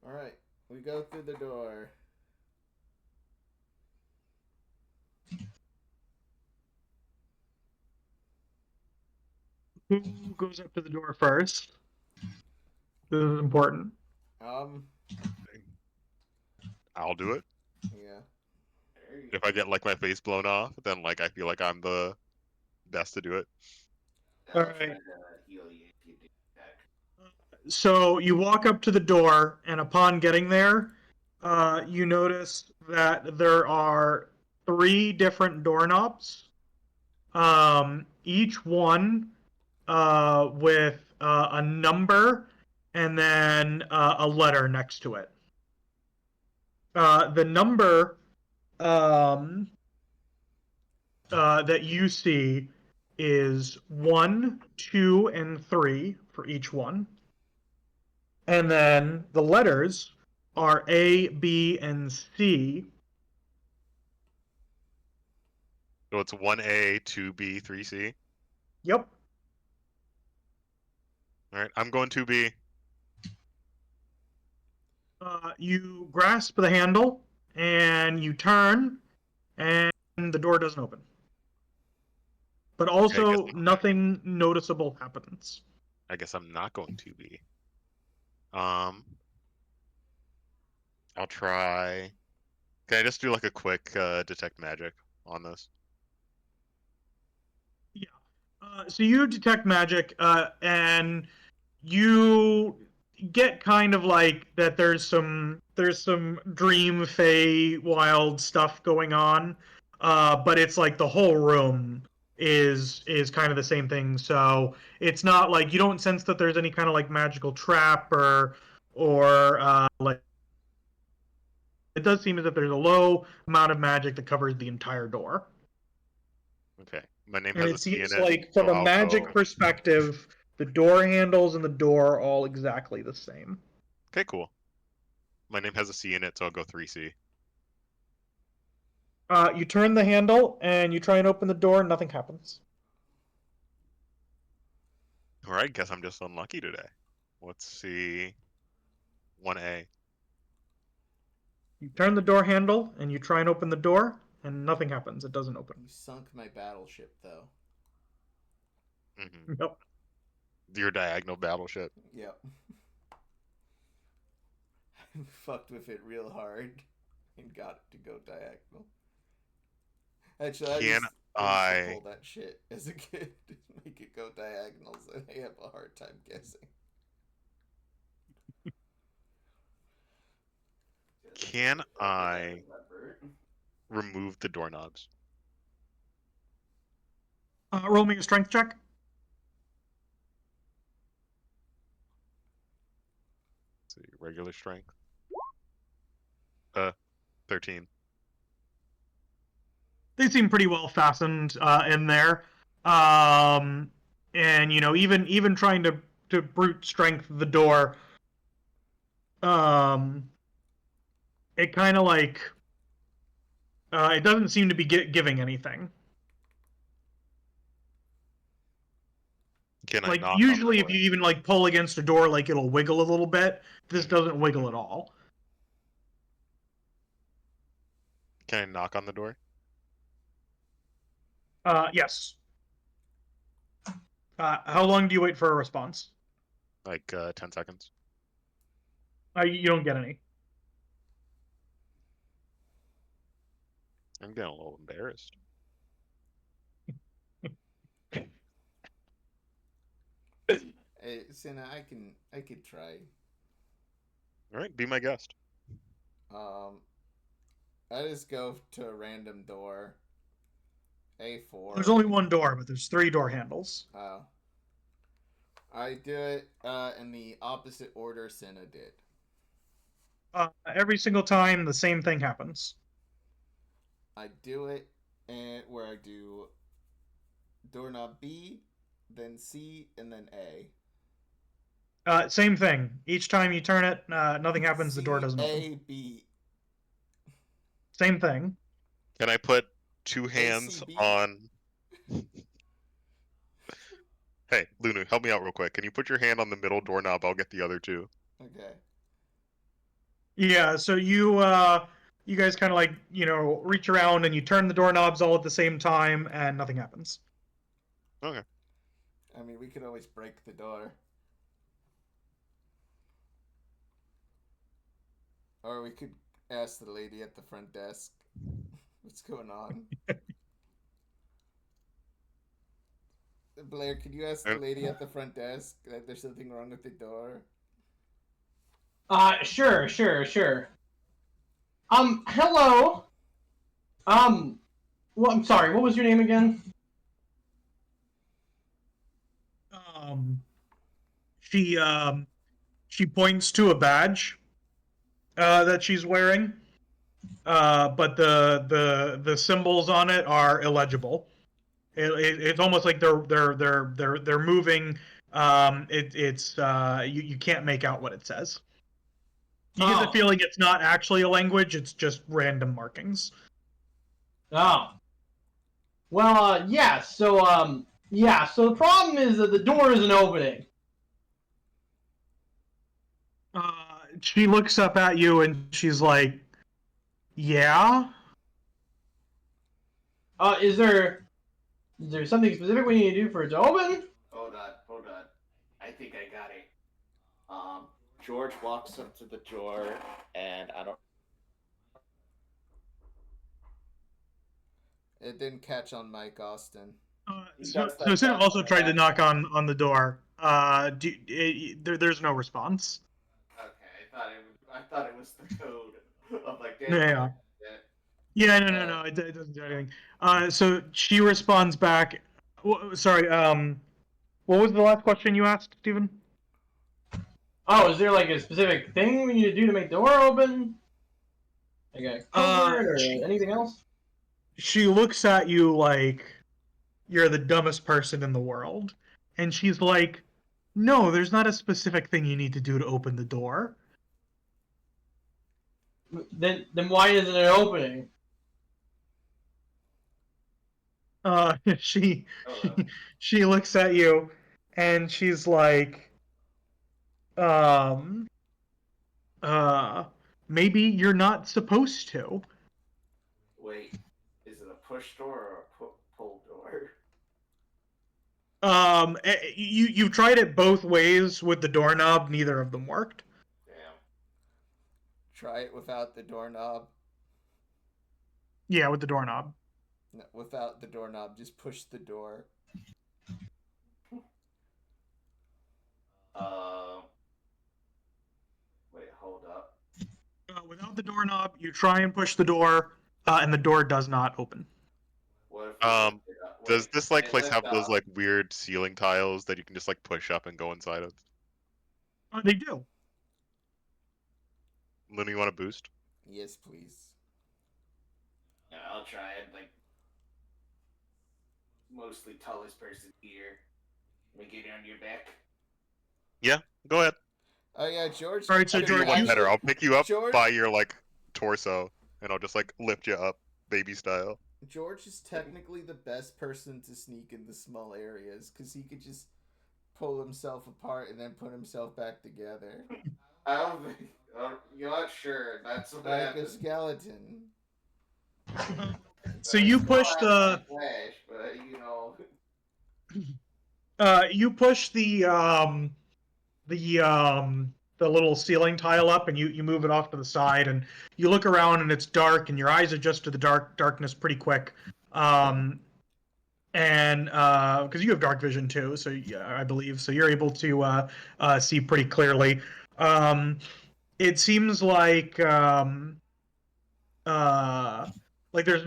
Alright, we go through the door. Who goes up to the door first? This is important. I'll do it. Yeah. If I get, like, my face blown off, then, like, I feel like I'm the best to do it. All right. So you walk up to the door, and upon getting there, you notice that there are 3 different doorknobs. Each one with a number and then a letter next to it. The number that you see is 1, 2, and 3 for each one. And then the letters are A, B, and C. So it's 1A, 2B, 3C. Yep. Alright, I'm going 2B. You grasp the handle, and you turn, and the door doesn't open. But also, nothing noticeable happens. I guess I'm not going 2B. I'll try... Can I just do, like, a quick detect magic on this? Yeah. So you detect magic, and you get kind of like that there's some dream fey wild stuff going on, but it's like the whole room is kind of the same thing. So it's not like you don't sense that there's any kind of like magical trap or like it does seem as if there's a low amount of magic that covers the entire door. Okay. My name And has it a C in seems it. like from so a I'll magic go... perspective, the door handles and the door are all exactly the same. Okay, cool. My name has a C in it, so I'll go 3C. You turn the handle and you try and open the door and nothing happens. Alright, guess I'm just unlucky today. Let's see... 1A. You turn the door handle and you try and open the door and nothing happens. It doesn't open. You sunk my battleship, though. Mm-hmm. Nope. Your diagonal battleship. Yep. I fucked with it real hard and got it to go diagonal. Actually, I used to pull that shit as a kid. Make it go diagonals, and I have a hard time guessing. Can I remove the doorknobs? Roll me a strength check. Let's see, regular strength. 13. They seem pretty well fastened in there. And you know, even trying to brute strength the door, it kind of like it doesn't seem to be giving anything. Can I Like knock usually, on if the you door? even like pull against a door, like it'll wiggle a little bit. This doesn't wiggle at all. Can I knock on the door? Yes. How long do you wait for a response? Like 10 seconds. You don't get any. I'm getting a little embarrassed. Hey, Cinna, I could try. All right, be my guest. I just go to a random door. A4. There's only one door, but there's 3 door handles. Oh. I do it in the opposite order Cinna did. Every single time, the same thing happens. I do it and where I do doorknob B, then C, and then A. Same thing. Each time you turn it, nothing happens. The door doesn't open. A, B. Same thing. Can I put 2 hands ACB? on? Hey, Lunu, help me out real quick. Can you put your hand on the middle doorknob? I'll get the other 2. Okay. Yeah. So you guys kind of like reach around and you turn the doorknobs all at the same time, and nothing happens. Okay. I mean, we could always break the door. Or we could ask the lady at the front desk what's going on. Blair, could you ask the lady at the front desk that there's something wrong with the door? Sure. Hello. Well, I'm sorry. What was your name again? She points to a badge that she's wearing, but the symbols on it are illegible. It's almost like they're moving. You can't make out what it says. You get the feeling it's not actually a language; it's just random markings. Oh. Well, yeah. So the problem is that the door isn't opening. She looks up at you and she's like, "Yeah." Is there something specific we need to do for it to open? Hold on. I think I got it. George walks up to the door, and I don't. It didn't catch on Mike Austin. So Cinna also tried to knock on the door. There's no response. Okay, I thought it was the code of like. Yeah. Yeah, no. It doesn't do anything. So she responds back. Sorry. What was the last question you asked, Steven? Oh, is there like a specific thing we need to do to make the door open? Like a code or anything else? She looks at you like you're the dumbest person in the world, and she's like, "No, there's not a specific thing you need to do to open the door." Then why isn't it opening? She looks at you, and she's like, maybe you're not supposed to. Wait, is it a push door or a pull door? You've tried it both ways with the doorknob. Neither of them worked. Damn. Try it without the doorknob. Yeah, with the doorknob. No, without the doorknob, just push the door. Wait, hold up. Without the doorknob, you try and push the door, and the door does not open. What if does this place have those like weird ceiling tiles that you can just like push up and go inside of? They do. Luna, you want to boost? Yes, please. Yeah, I'll try it. Like, mostly tallest person here. Let me get on your back. Yeah, go ahead. Oh yeah, George. All right, so I'll do George, one better. I'll pick you up George? by your like torso, and I'll just like lift you up, baby style. George is technically the best person to sneak in the small areas because he could just pull himself apart and then put himself back together. I don't think. You're not sure. That's what Like happened. a skeleton. So you push the. Flash, but you know. You push the the little ceiling tile up, and you move it off to the side, and you look around, and it's dark, and your eyes adjust to the darkness pretty quick. And because you have dark vision too, so yeah, I believe so, you're able to see pretty clearly. It seems like there's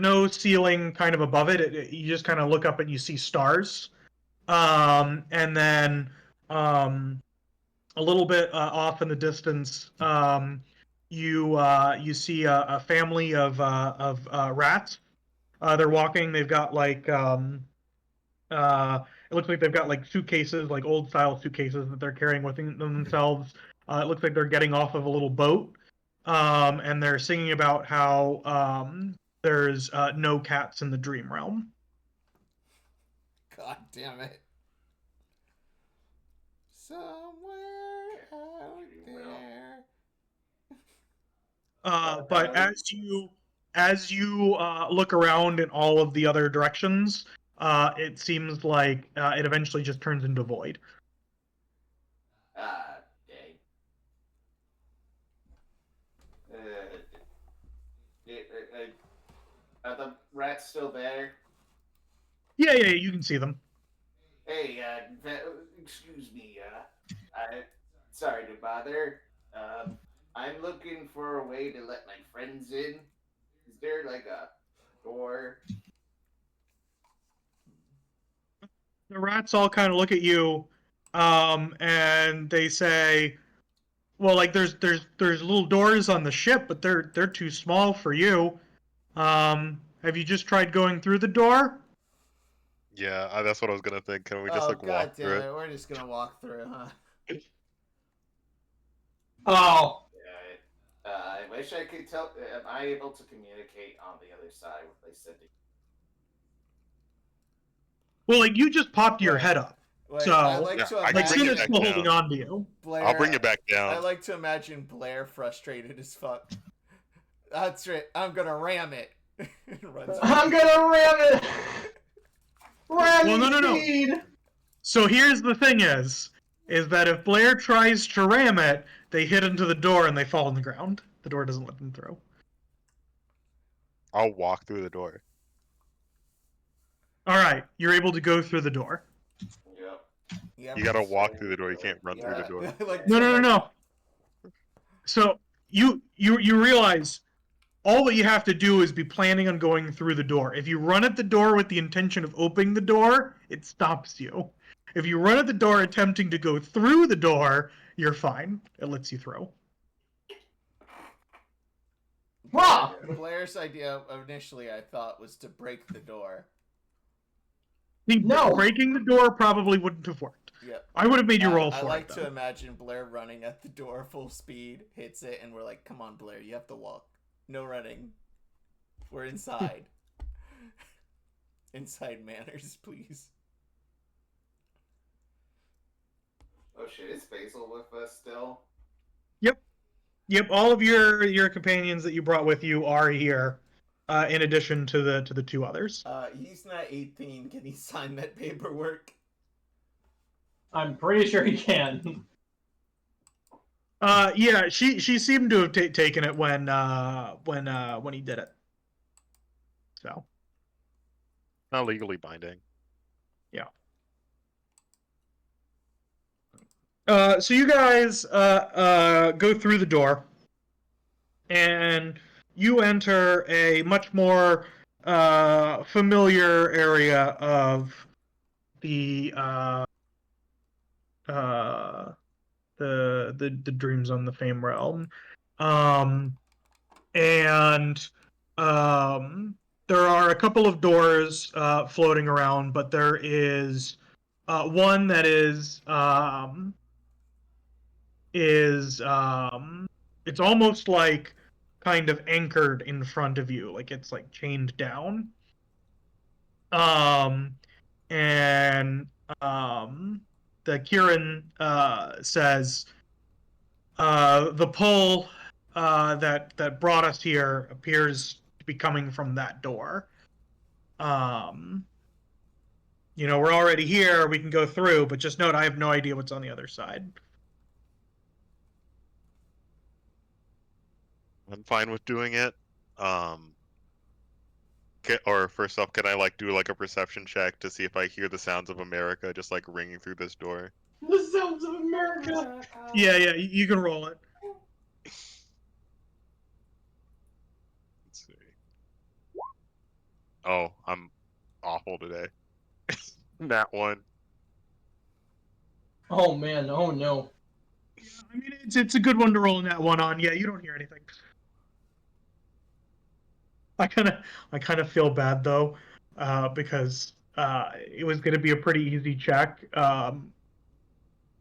no ceiling kind of above it. You just kind of look up and you see stars, and then a little bit off in the distance, you see a family of rats. They're walking. They've got like it looks like they've got like suitcases, like old style suitcases that they're carrying with them themselves. It looks like they're getting off of a little boat, and they're singing about how there's no cats in the dream realm. God damn it. Somewhere out there. But as you look around in all of the other directions, it seems like it eventually just turns into void. Dang. Are the rats still there? Yeah, you can see them. Hey, excuse me, sorry to bother. I'm looking for a way to let my friends in. Is there like a door? The rats all kind of look at you, and they say, "Well, like there's little doors on the ship, but they're too small for you. Have you just tried going through the door?" Yeah, that's what I was gonna think. Can we just like God walk damn through it. it? We're just gonna walk through, huh? Oh, Yeah, I wish I could tell. Am I able to communicate on the other side what they said? Well, like you just popped your Wait. head up, Wait, so I like Yeah, to I can like bring imagine it Cinna's back still down. holding on to you. Blair. I'll bring it back down. I like to imagine Blair frustrated as fuck. That's right. I'm gonna ram it. Runs I'm gonna ram it. Ram Well, no. speed. So here's the thing: is that if Blair tries to ram it, they hit into the door and they fall on the ground. The door doesn't let them through. I'll walk through the door. All right, you're able to go through the door. Yep. Yeah, You gotta walk through the door. You can't run through the Yeah. door. like No. So you realize all that you have to do is be planning on going through the door. If you run at the door with the intention of opening the door, it stops you. If you run at the door attempting to go through the door, you're fine. It lets you through. Wow. Blair's idea initially, I thought, was to break the door. No. Breaking the door probably wouldn't have worked. Yep. I would have made you roll I for like it, to though. imagine Blair running at the door full speed, hits it, and we're like, "Come on, Blair, you have to walk. No running. We're inside. Inside manners, please." Oh shit! Is Basil with us still? Yep, all of your companions that you brought with you are here, in addition to the two others. He's not 18. Can he sign that paperwork? I'm pretty sure he can. Yeah, she seemed to have taken it when he did it. So. Not legally binding. So you guys go through the door, and you enter a much more familiar area of the dreams on the Fame realm, and there are a couple of doors floating around, but there is one that is it's almost like kind of anchored in front of you, like it's like chained down. And the Kieran says the pull that brought us here appears to be coming from that door. We're already here, we can go through, but just note I have no idea what's on the other side. I'm fine with doing it. Or first off, can I like do like a perception check to see if I hear the sounds of America just like ringing through this door? The sounds of America. Yeah, you can roll it. Let's see. Oh, I'm awful today. That one. Oh man, oh no. I mean, it's a good one to roll in that one on. Yeah, you don't hear anything. I kind of feel bad though, because it was going to be a pretty easy check, and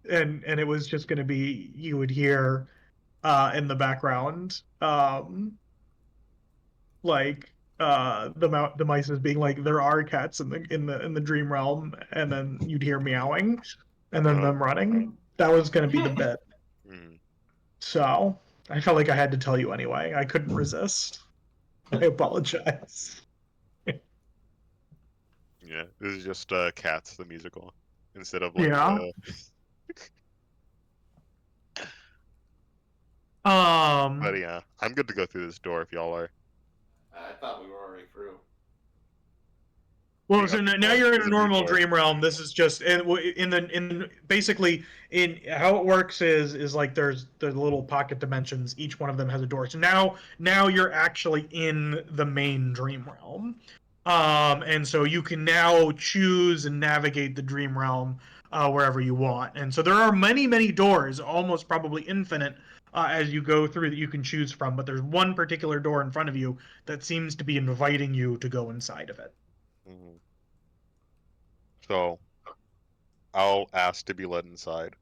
it was just going to be you would hear in the background, like the mice is being like there are cats in the dream realm, and then you'd hear meowing, and then them running. That was going to be the bit. Hmm. So I felt like I had to tell you anyway. I couldn't resist. I apologize. Yeah, this is just Cats the musical instead of like Yeah. But yeah, I'm good to go through this door if y'all are. I thought we were already through. Well, Yeah, so now you're in there's a a new normal door. dream realm. This is just in basically in how it works is like there's little pocket dimensions. Each one of them has a door. So now you're actually in the main dream realm, and so you can now choose and navigate the dream realm wherever you want. And so there are many doors, almost probably infinite, as you go through that you can choose from. But there's one particular door in front of you that seems to be inviting you to go inside of it. Mhm. So I'll ask to be led inside.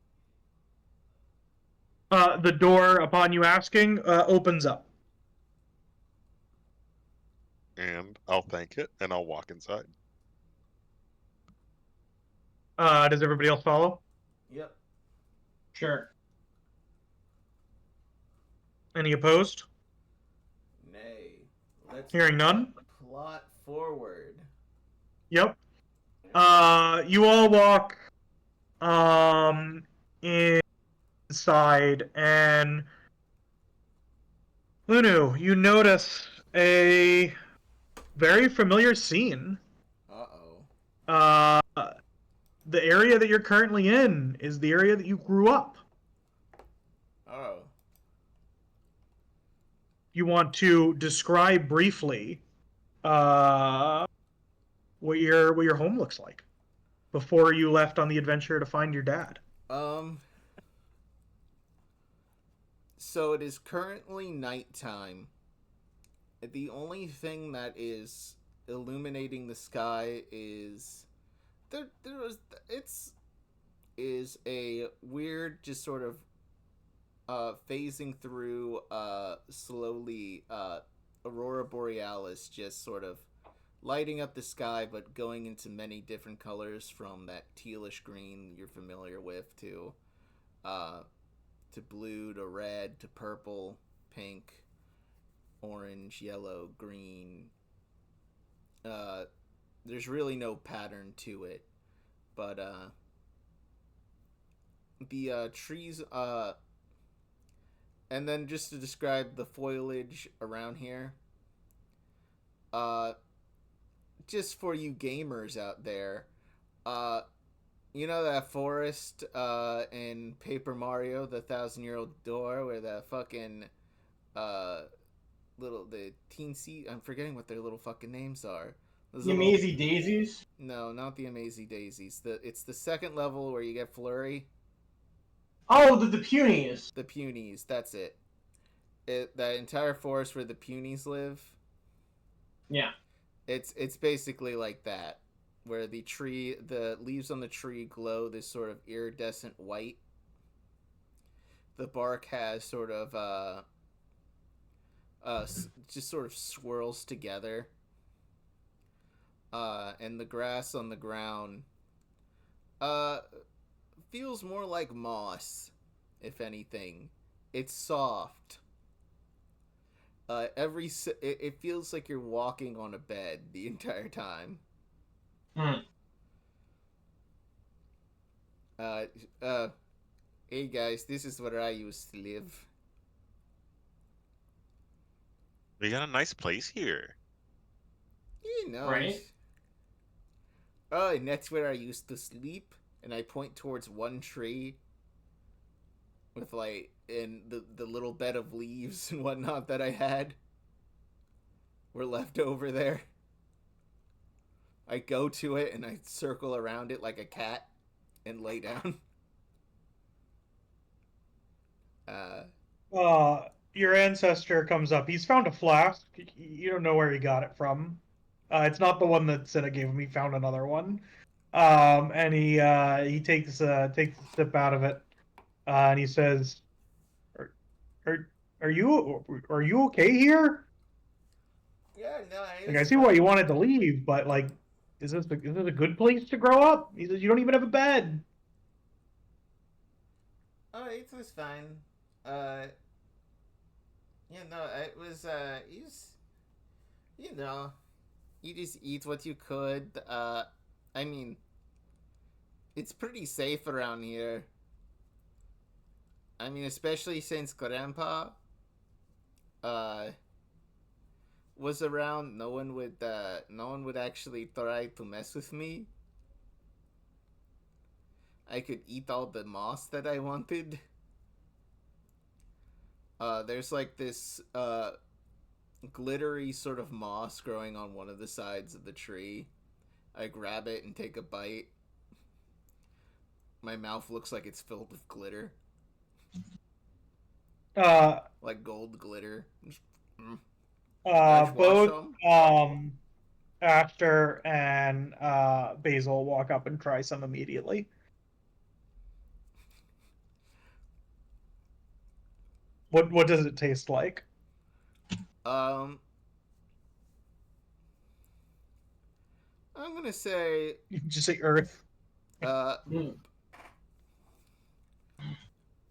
The door, upon you asking, opens up. And I'll thank it, and I'll walk inside. Does everybody else follow? Yep. Sure. Any opposed? Nay. Let's Hearing none? plot forward. Yep. You all walk inside, and Lunu, you notice a very familiar scene. Uh-oh. The area that you're currently in is the area that you grew up. Oh. You want to describe briefly what your home looks like before you left on the adventure to find your dad. So it is currently nighttime. The only thing that is illuminating the sky is is a weird just sort of phasing through slowly aurora borealis, just sort of lighting up the sky but going into many different colors, from that tealish green you're familiar with to blue to red to purple, pink, orange, yellow, green. There's really no pattern to it, but the trees. And then just to describe the foliage around here, just for you gamers out there, you know that forest in Paper Mario, the 1,000-year-old door, where the fucking the teensy, I'm forgetting what their little fucking names are. The Amazy Daisies? No, not the Amazy Daisies. It's the second level where you get Flurry. Oh, the Punies. The Punies, that's it. That entire forest where the Punies live. Yeah. It's basically like that, where the leaves on the tree glow this sort of iridescent white. The bark has sort of just sort of swirls together. And the grass on the ground feels more like moss, if anything. It's soft. It feels like you're walking on a bed the entire time. Hey guys, this is where I used to live. We got a nice place here. You know. Right. Oh, and that's where I used to sleep. And I point towards one tree with like and the little bed of leaves and whatnot that I had were left over there. I go to it and I circle around it like a cat and lay down. Your ancestor comes up. He's found a flask. You don't know where he got it from. It's not the one that Cinna gave him. He found another one. And he takes a sip out of it, and he says, "Are are, are you okay here? Yeah, no, Like, I see why you wanted to leave, but like, is this a good place to grow up?" He says, "You don't even have a bed." Oh, it was fine. Yeah, no, it was, you know, you just eat what you could. I mean, it's pretty safe around here. I mean, especially since Grandpa, uh, was around, no one would actually try to mess with me. I could eat all the moss that I wanted. There's like this, glittery sort of moss growing on one of the sides of the tree. I grab it and take a bite. My mouth looks like it's filled with glitter. Uh, Like gold glitter. Both Aster and Basil walk up and try some immediately. What does it taste like? I'm gonna say, You can just say earth. uh, Mm.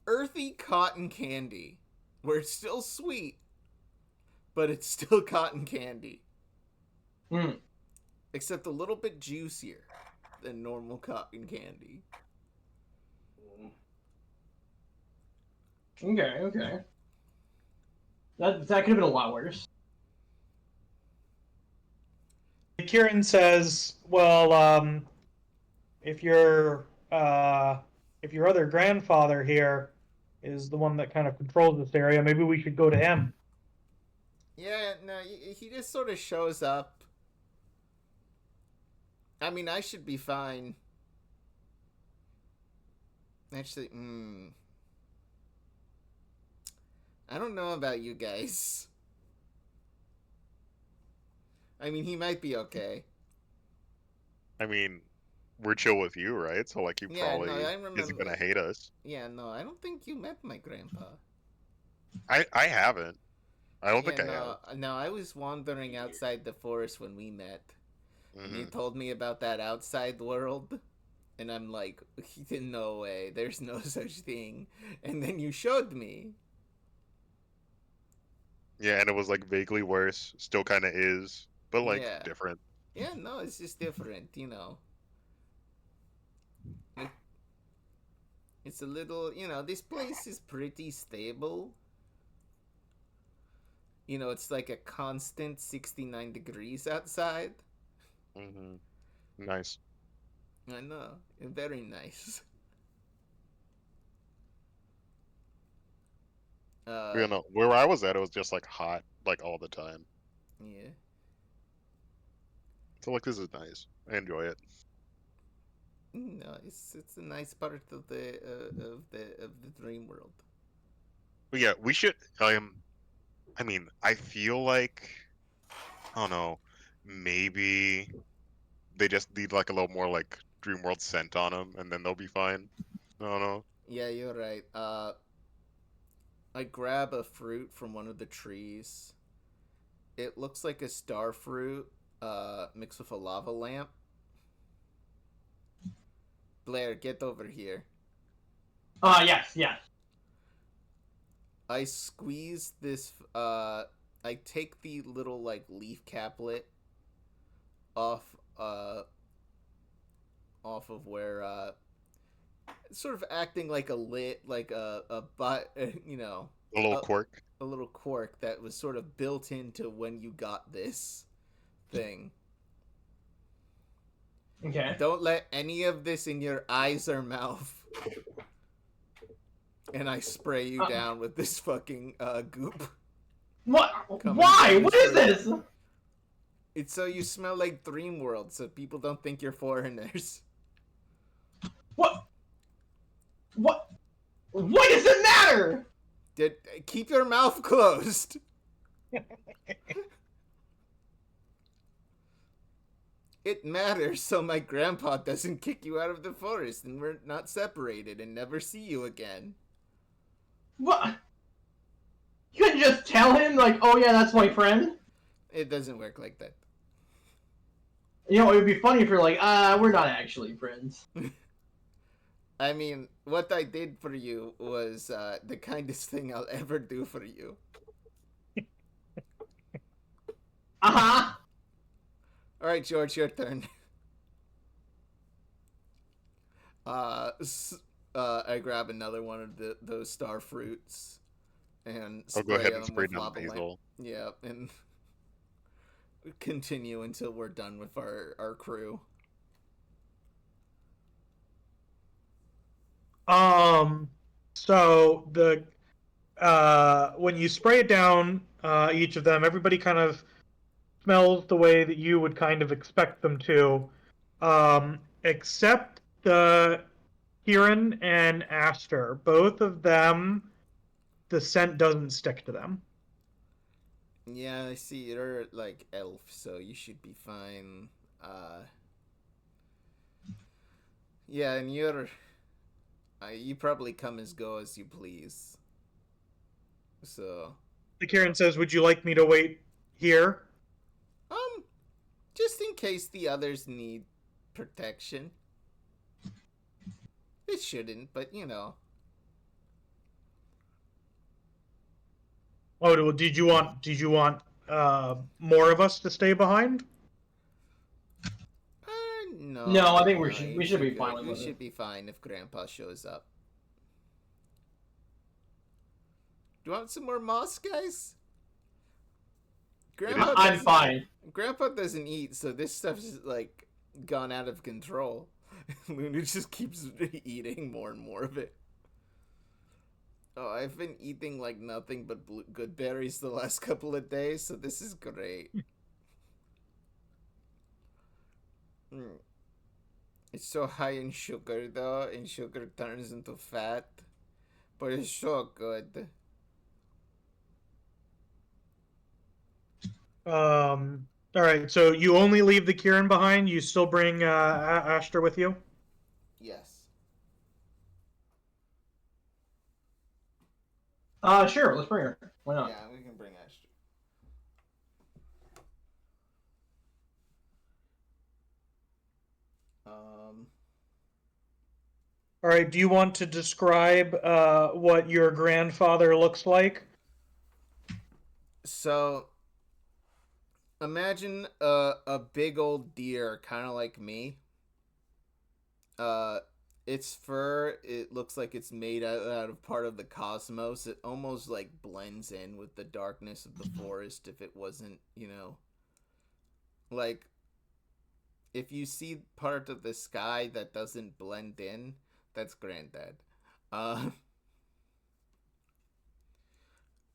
earthy cotton candy, where it's still sweet, but it's still cotton candy, Mm. except a little bit juicier than normal cotton candy. Okay. That could have been a lot worse. Kieran says, "Well, if your other grandfather here is the one that kind of controls this area, maybe we should go to him." Yeah, no, he just sort of shows up. I mean, I should be fine. Actually, I don't know about you guys. I mean, he might be okay. I mean, we're chill with you, right? So like, he Yeah, probably no, I remember. isn't gonna hate us. Yeah, no, I don't think you met my grandpa. I haven't. I don't Yeah, think I have. no, I was wandering outside the forest when we met. And you Hmm. told me about that outside world. And I'm like, no way, there's no such thing. And then you showed me. Yeah, and it was like vaguely worse. Still kind of is, but like Yeah. different. Yeah, no, it's just different, you know. It, it's a little, this place is pretty stable. You know, it's like a constant 69 degrees outside. Hmm. Nice. I know. Very nice. You know, where I was at, it was just like hot, like all the time. Yeah. So like, this is nice. I enjoy it. No, it's a nice part of the dream world. But yeah, we should. I mean, I feel like, I don't know, maybe they just need like a little more like dream world scent on them, and then they'll be fine. I don't know. Yeah, you're right. I grab a fruit from one of the trees. It looks like a star fruit, mixed with a lava lamp. Blair, get over here. Yes. I squeeze this. I take the little like leaf caplet off. Off of where. Sort of acting like a lit, like a but you know, A little quirk. a little quirk that was sort of built into when you got this thing. Okay. Don't let any of this in your eyes or mouth. And I spray you down with this fucking goop. What? Coming Why? from What this is this? It's so you smell like Dreamworld, so people don't think you're foreigners. What? What? What does it matter? Keep your mouth closed. It matters so my grandpa doesn't kick you out of the forest and we're not separated and never see you again. What? You couldn't just tell him, like, oh yeah, that's my friend? It doesn't work like that. You know, it would be funny if you're like, we're not actually friends. I mean, what I did for you was the kindest thing I'll ever do for you. Uh-huh. Alright, George, your turn. I grab another one of those star fruits and I'll go ahead and them spray with down lava basil. Yeah, and continue until we're done with our crew. So the when you spray it down, each of them, everybody kind of smells the way that you would kind of expect them to, except the Kieran and Aster. Both of them, the scent doesn't stick to them. Yeah, I see. You're like elf, so you should be fine. Yeah, and you probably come as go as you please. So, The Kieran says, "Would you like me to wait here?" just in case the others need protection. It shouldn't, but you know. Oh, did you want more of us to stay behind? No. No, I think no, we should be good. fine with We it. should be fine if Grandpa shows up. Do you want some more moss, guys? I'm fine. Grandpa doesn't eat, so this stuff's like gone out of control. Luna just keeps eating more and more of it. Oh, I've been eating like nothing but good berries the last couple of days, so this is great. It's so high in sugar though, and sugar turns into fat. But it's so good. All right, so you only leave the Kieran behind. You still bring Aster with you. Yes. Sure, let's bring her. Why not? Yeah, we can bring Asher. All right, do you want to describe what your grandfather looks like? So, imagine a big old deer, kind of like me. Its fur, it looks like it's made out of part of the cosmos. It almost like blends in with the darkness of the forest if it wasn't, you know, like if you see part of the sky that doesn't blend in, that's Granddad.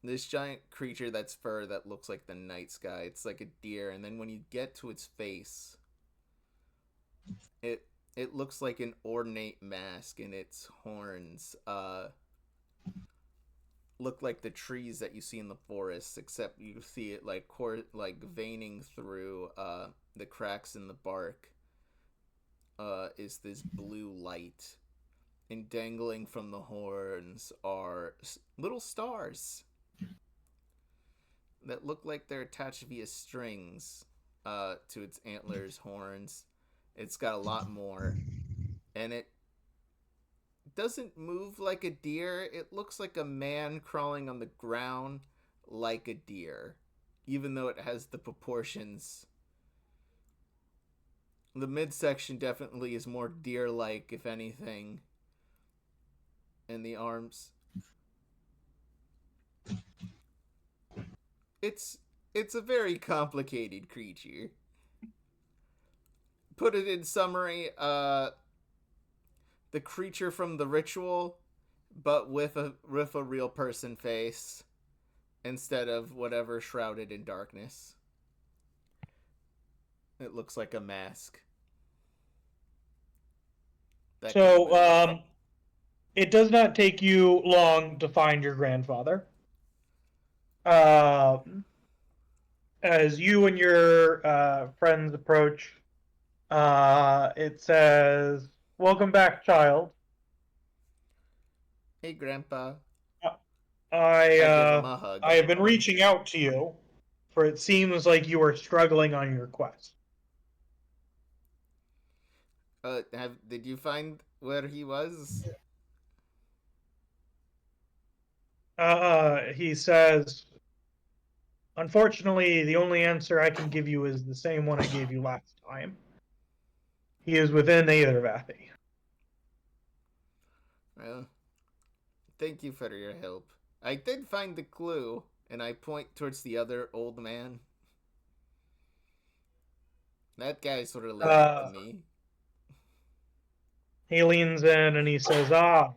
This giant creature that's fur that looks like the night sky. It's like a deer, and then when you get to its face, it looks like an ornate mask, and its horns look like the trees that you see in the forest, except you see it like veining through the cracks in the bark is this blue light, and dangling from the horns are little stars that look like they're attached via strings to its antlers, horns. It's got a lot more, and it doesn't move like a deer. It looks like a man crawling on the ground like a deer, even though it has the proportions. The midsection definitely is more deer-like, if anything, and the arms. It's a very complicated creature. Put it in summary, the creature from the ritual, but with a real person face instead of whatever shrouded in darkness. It looks like a mask. That So, can move. it does not take you long to find your grandfather. Um, as you and your friends approach, it says, "Welcome back, child. Hey, Grandpa. I give him a hug. I have been reaching out to you, for it seems like you are struggling on your quest." Did you find where he was? He says, "Unfortunately, the only answer I can give you is the same one I gave you last time. He is within Aethervathy." Well, thank you for your help. I did find the clue, and I point towards the other old man. That guy sort of looked up to me. He leans in and he says, "Ah,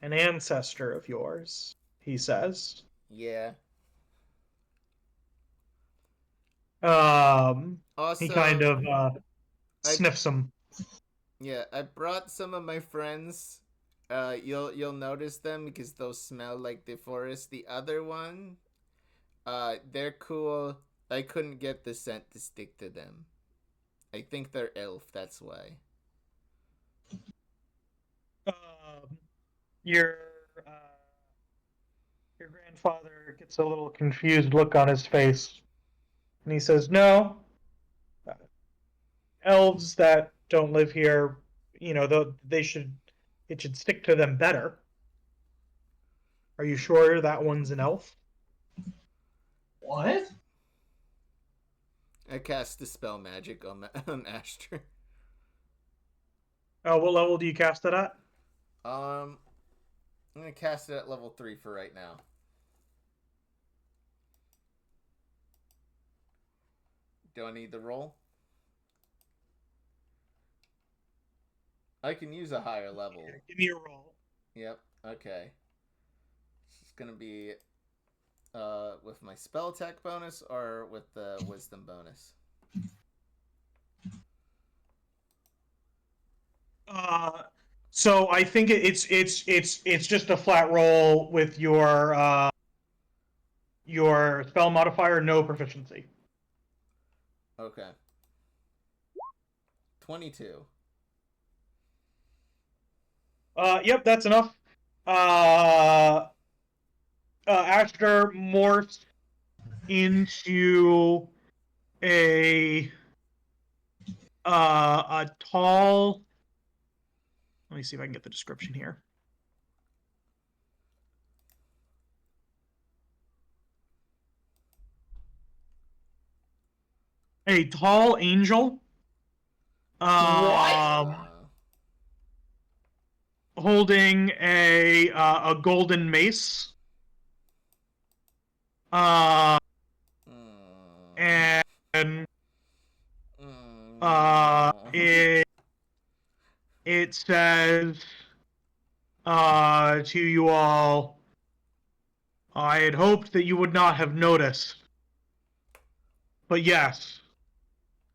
an ancestor of yours," he says. Yeah. He Also, kind of sniffs him. Yeah, I brought some of my friends. You'll notice them because those smell like the forest. The other one, they're cool. I couldn't get the scent to stick to them. I think they're elf. That's why. Your your grandfather gets a little confused look on his face, and he says, "No, elves that don't live here, it should stick to them better. Are you sure that one's an elf?" What? I cast Dispel Magic on Asher. Oh, what level do you cast it at? I'm gonna cast it at level 3 for right now. Do I need the roll? I can use a higher level. Here, give me a roll. Yep. Okay. It's gonna be with my spell attack bonus or with the wisdom bonus. So I think it's just a flat roll with your spell modifier, no proficiency. Okay. 22. Yep, that's enough. Aster morphs into a tall. Let me see if I can get the description here. A tall angel. Holding a golden mace. And it says to you all, "I had hoped that you would not have noticed, but yes,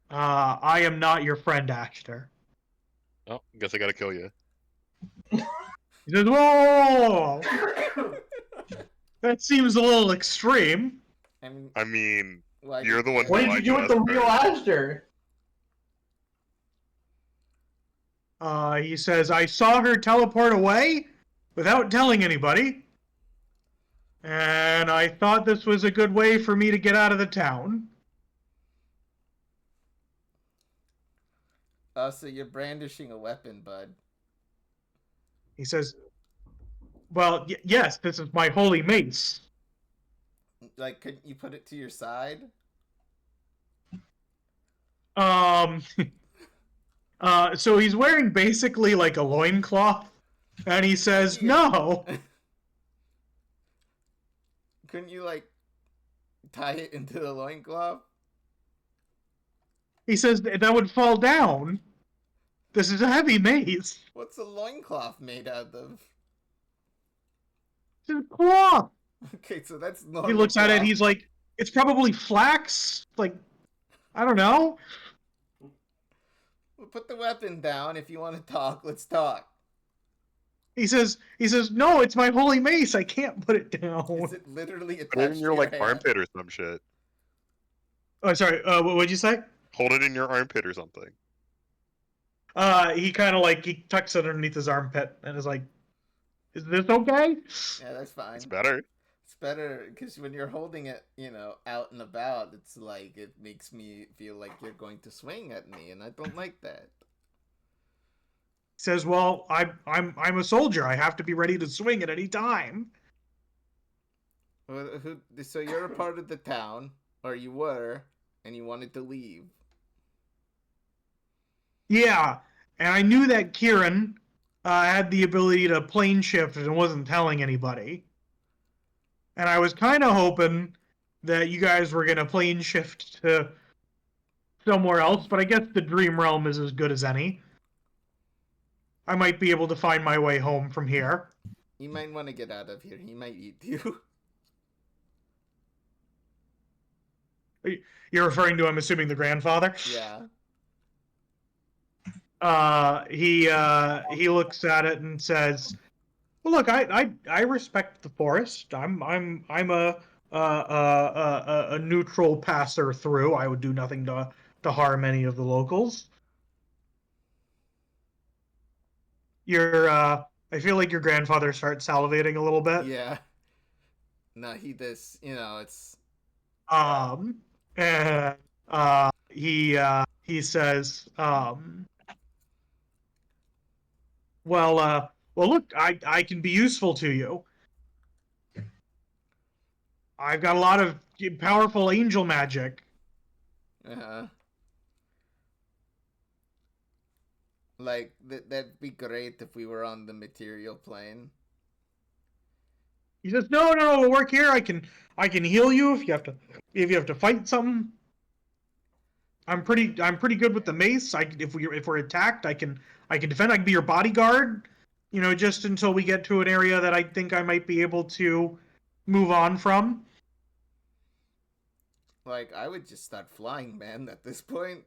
I am not your friend, Ashter." Oh, guess I gotta kill you. He says, "Whoa, that seems a little extreme." I mean, Well, you're the one who What did you lied do to with the us real first. Aster? He says, "I saw her teleport away without telling anybody, and I thought this was a good way for me to get out of the town." So you're brandishing a weapon, bud. He says, "Well, yes, this is my holy mace." Like, couldn't you put it to your side? So he's wearing basically like a loincloth, and he says, Yeah. "No." Couldn't you, like, Tie it into the loincloth? He says that would fall down. This is a heavy mace. What's a loincloth made out of? It's a cloth. Okay, so that's normal. He looks at it, cloth. he's like, it's probably flax. Like, I don't know. Well, put the weapon down. If you want to talk, let's talk. He says, no, it's my holy mace. I can't put it down. Is it literally attached Put it in your to like hand? armpit or some shit. Oh, sorry. What'd you say? Hold it in your armpit or something. He kind of like, he tucks it underneath his armpit and is like, is this okay? Yeah, that's fine. It's better. It's better because when you're holding it, out and about, it's like it makes me feel like you're going to swing at me, and I don't like that. He says, well, I'm a soldier. I have to be ready to swing at any time. Well, so you're a part of the town, or you were, and you wanted to leave. Yeah, and I knew that Kieran had the ability to plane shift and wasn't telling anybody. And I was kind of hoping that you guys were going to plane shift to somewhere else, but I guess the Dream Realm is as good as any. I might be able to find my way home from here. You might want to get out of here. He might eat you. You're referring to, I'm assuming, the grandfather? Yeah. He looks at it and says, "Well, look, I respect the forest. I'm a neutral passer through. I would do nothing to harm any of the locals. I feel like your grandfather starts salivating a little bit. Yeah. No, it's... And he says, well, look, I can be useful to you. I've got a lot of powerful angel magic. Like, that'd be great if we were on the material plane. He says, no, we'll work here. I can heal you if you have to fight something. I'm pretty good with the mace. If we're attacked, I can defend. I can be your bodyguard. Just until we get to an area that I think I might be able to move on from. Like, I would just start flying, man, at this point.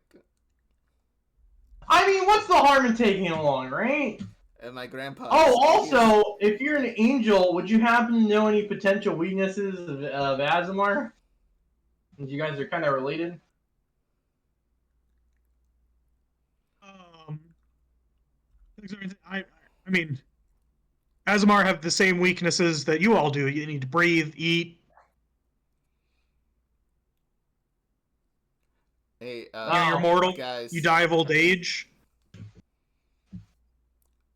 I mean, what's the harm in taking along, right? And my grandpa... Oh, also, if you're an angel, would you happen to know any potential weaknesses of Azamar? Since you guys are kind of related. I mean, Azamar have the same weaknesses that you all do. You need to breathe, eat. Hey, You're mortal. guys, You die of old age.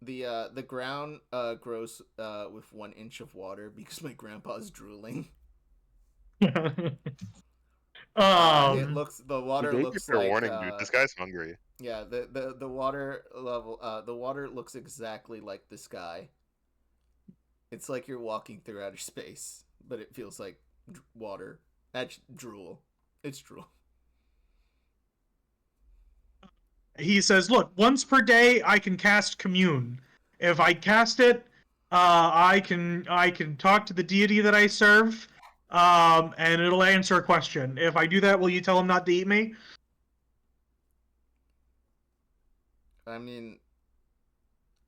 The ground grows with 1 inch of water because my grandpa's drooling. The water He gave looks you fair like warning, dude. This guy's hungry. Yeah, the water level the water looks exactly like the sky. It's like you're walking through outer space, but it feels like water. That's drool. It's drool. He says, look, once per day I can cast Commune. If I cast it, I can talk to the deity that I serve, and it'll answer a question. If I do that, will you tell him not to eat me? I mean,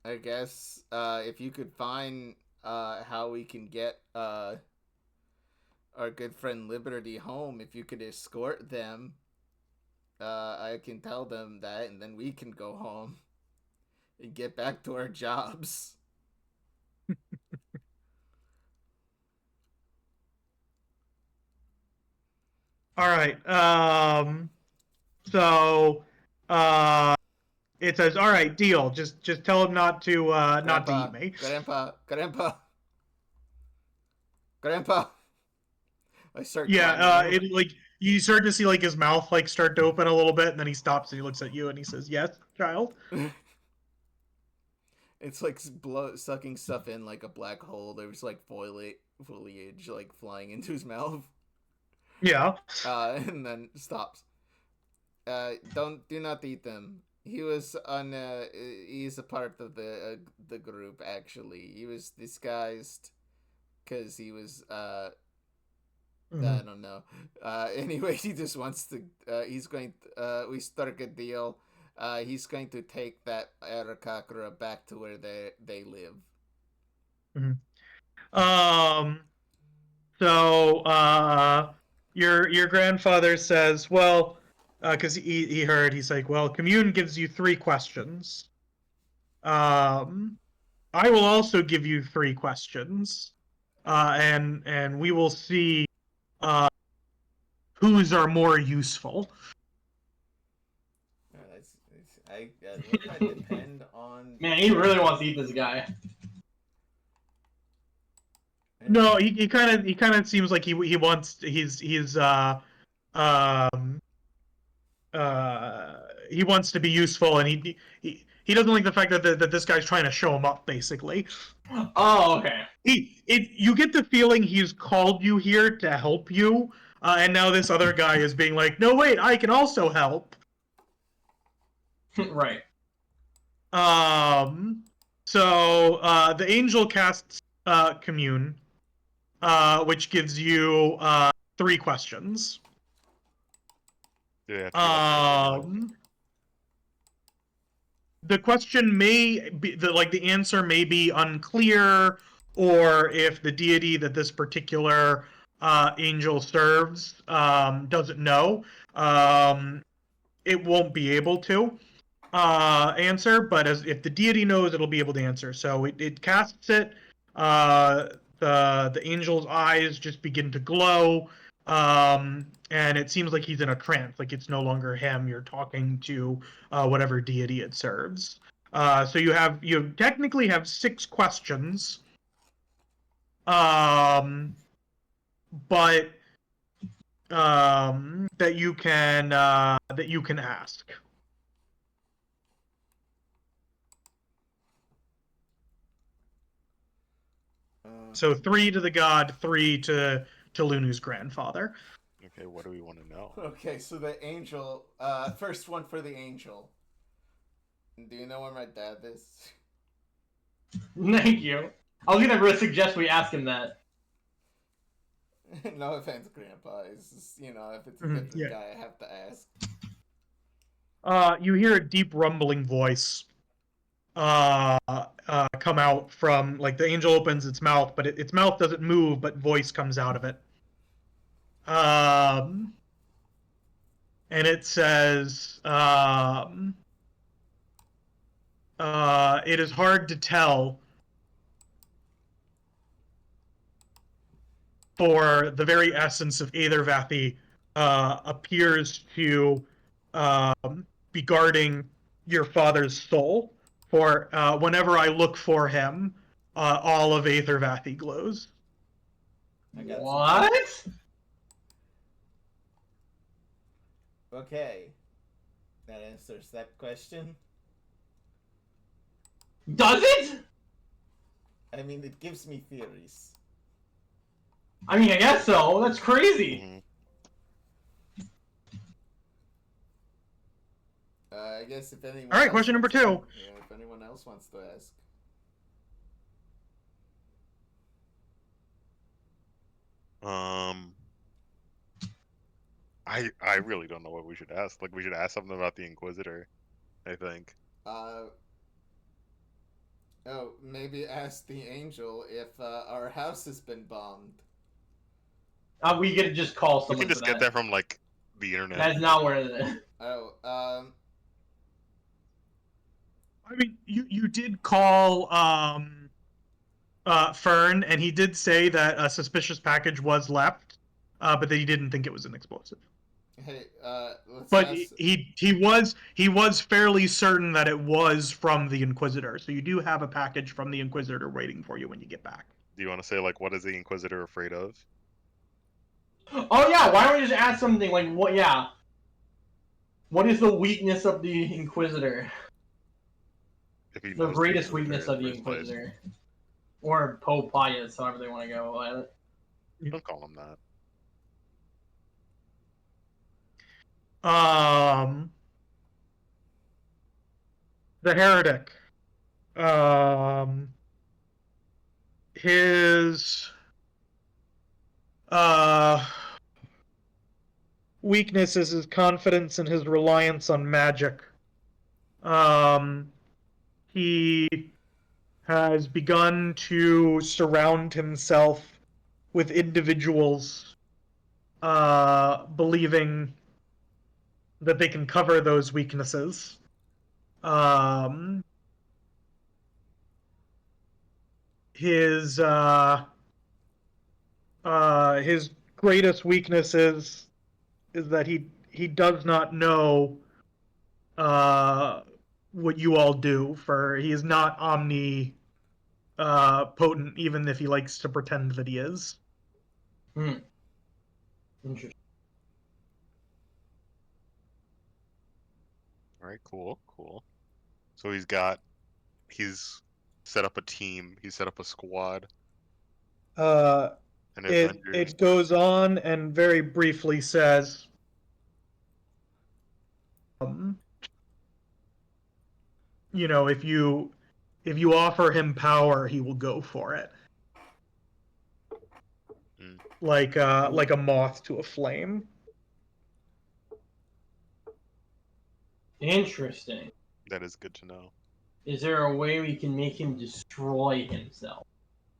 I guess if you could find how we can get our good friend Liberty home, if you could escort them, I can tell them that, and then we can go home and get back to our jobs. All right. So it says, all right, deal. Just tell him not to eat me. Grandpa. I start. Yeah. You start to see like his mouth like start to open a little bit, and then he stops and he looks at you and he says, "Yes, child." It's like sucking stuff in like a black hole. There's like foliage like flying into his mouth. Yeah. And then stops. Do not eat them. He was on. He's a part of the group. Actually, he was disguised because he was. I don't know. Anyway, he just wants to. He's going. We struck a deal. He's going to take that Arakakura back to where they live. So your grandfather says, well, because he heard, he's like, well, commune gives you 3 questions. I will also give you 3 questions, and we will see whose are more useful. I would that depend on. Man, he really wants to eat this guy. No, he kind of seems like he wants he wants to be useful, and he doesn't like the fact that this guy's trying to show him up, basically. Oh, okay. You get the feeling he's called you here to help you, and now this other guy is being like, no, wait, I can also help. Right. So the angel casts commune, which gives you 3 questions. Yeah. The question may be the answer may be unclear, or if the deity that this particular angel serves doesn't know, it won't be able to answer. But if the deity knows, it'll be able to answer. So it casts it. The angel's eyes just begin to glow. And it seems like he's in a trance, like it's no longer him. You're talking to whatever deity it serves. So you technically have 6 questions, but that you can ask. So 3 to the god, 3 to Lunu's grandfather. Okay, what do we want to know? Okay, so the angel. First one for the angel. Do you know where my dad is? Thank you. I was gonna suggest we ask him that. No offense, Grandpa. It's just, if it's a different guy, I have to ask. You hear a deep rumbling voice come out from, like, the angel opens its mouth, but its mouth doesn't move, but voice comes out of it. And it says, it is hard to tell, for the very essence of Aethervathy appears to be guarding your father's soul. For whenever I look for him, all of Aethervathy glows. What? Okay. That answers that question. Does it? I mean, it gives me theories. I mean, I guess so. That's crazy. Mhm. I guess if anyone. All right, question number 2. Yeah, if anyone else wants to ask. I really don't know what we should ask. Like, we should ask something about the Inquisitor, I think. Maybe ask the angel if our house has been bombed. We could just call We someone. can just get that from, like, the internet. That's not where it is. Oh, I mean, you did call Fern, and he did say that a suspicious package was left, but that he didn't think it was an explosive. Hey, let's But ask... he was fairly certain that it was from the Inquisitor. So you do have a package from the Inquisitor waiting for you when you get back. Do you want to say, like, what is the Inquisitor afraid of? Oh yeah, why don't we just ask something like what? Yeah. What is the weakness of the Inquisitor? If he The knows greatest Inquisitor weakness in of the first place. Inquisitor, or Pope Pius, however they want to go at it. Don't call him that. The heretic. His uh weakness is his confidence and his reliance on magic. He has begun to surround himself with individuals believing that they can cover those weaknesses. His greatest weakness is that he does not know what you all do. For he is not potent, even if he likes to pretend that he is. Interesting. All right, cool. So he's set up a team, he's set up a squad, It Avengers. goes on and very briefly says, you know, if you offer him power, he will go for it. Like a moth to a flame. Interesting. That is good to know. Is there a way we can make him destroy himself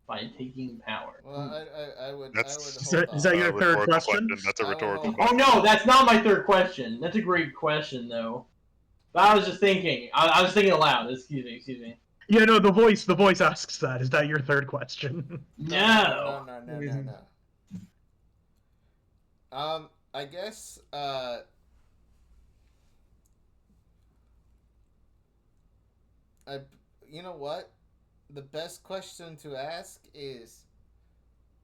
by taking power? Well, I would That's- hold Is that off. your third Rhetorical question? That's a I would rhetorical hold- Oh question. no, that's not my third question. That's a great question though. But I was just thinking. I was thinking aloud. Excuse me. Yeah, no, the voice asks that. Is that your third question? No. No. I guess, you know what? The best question to ask is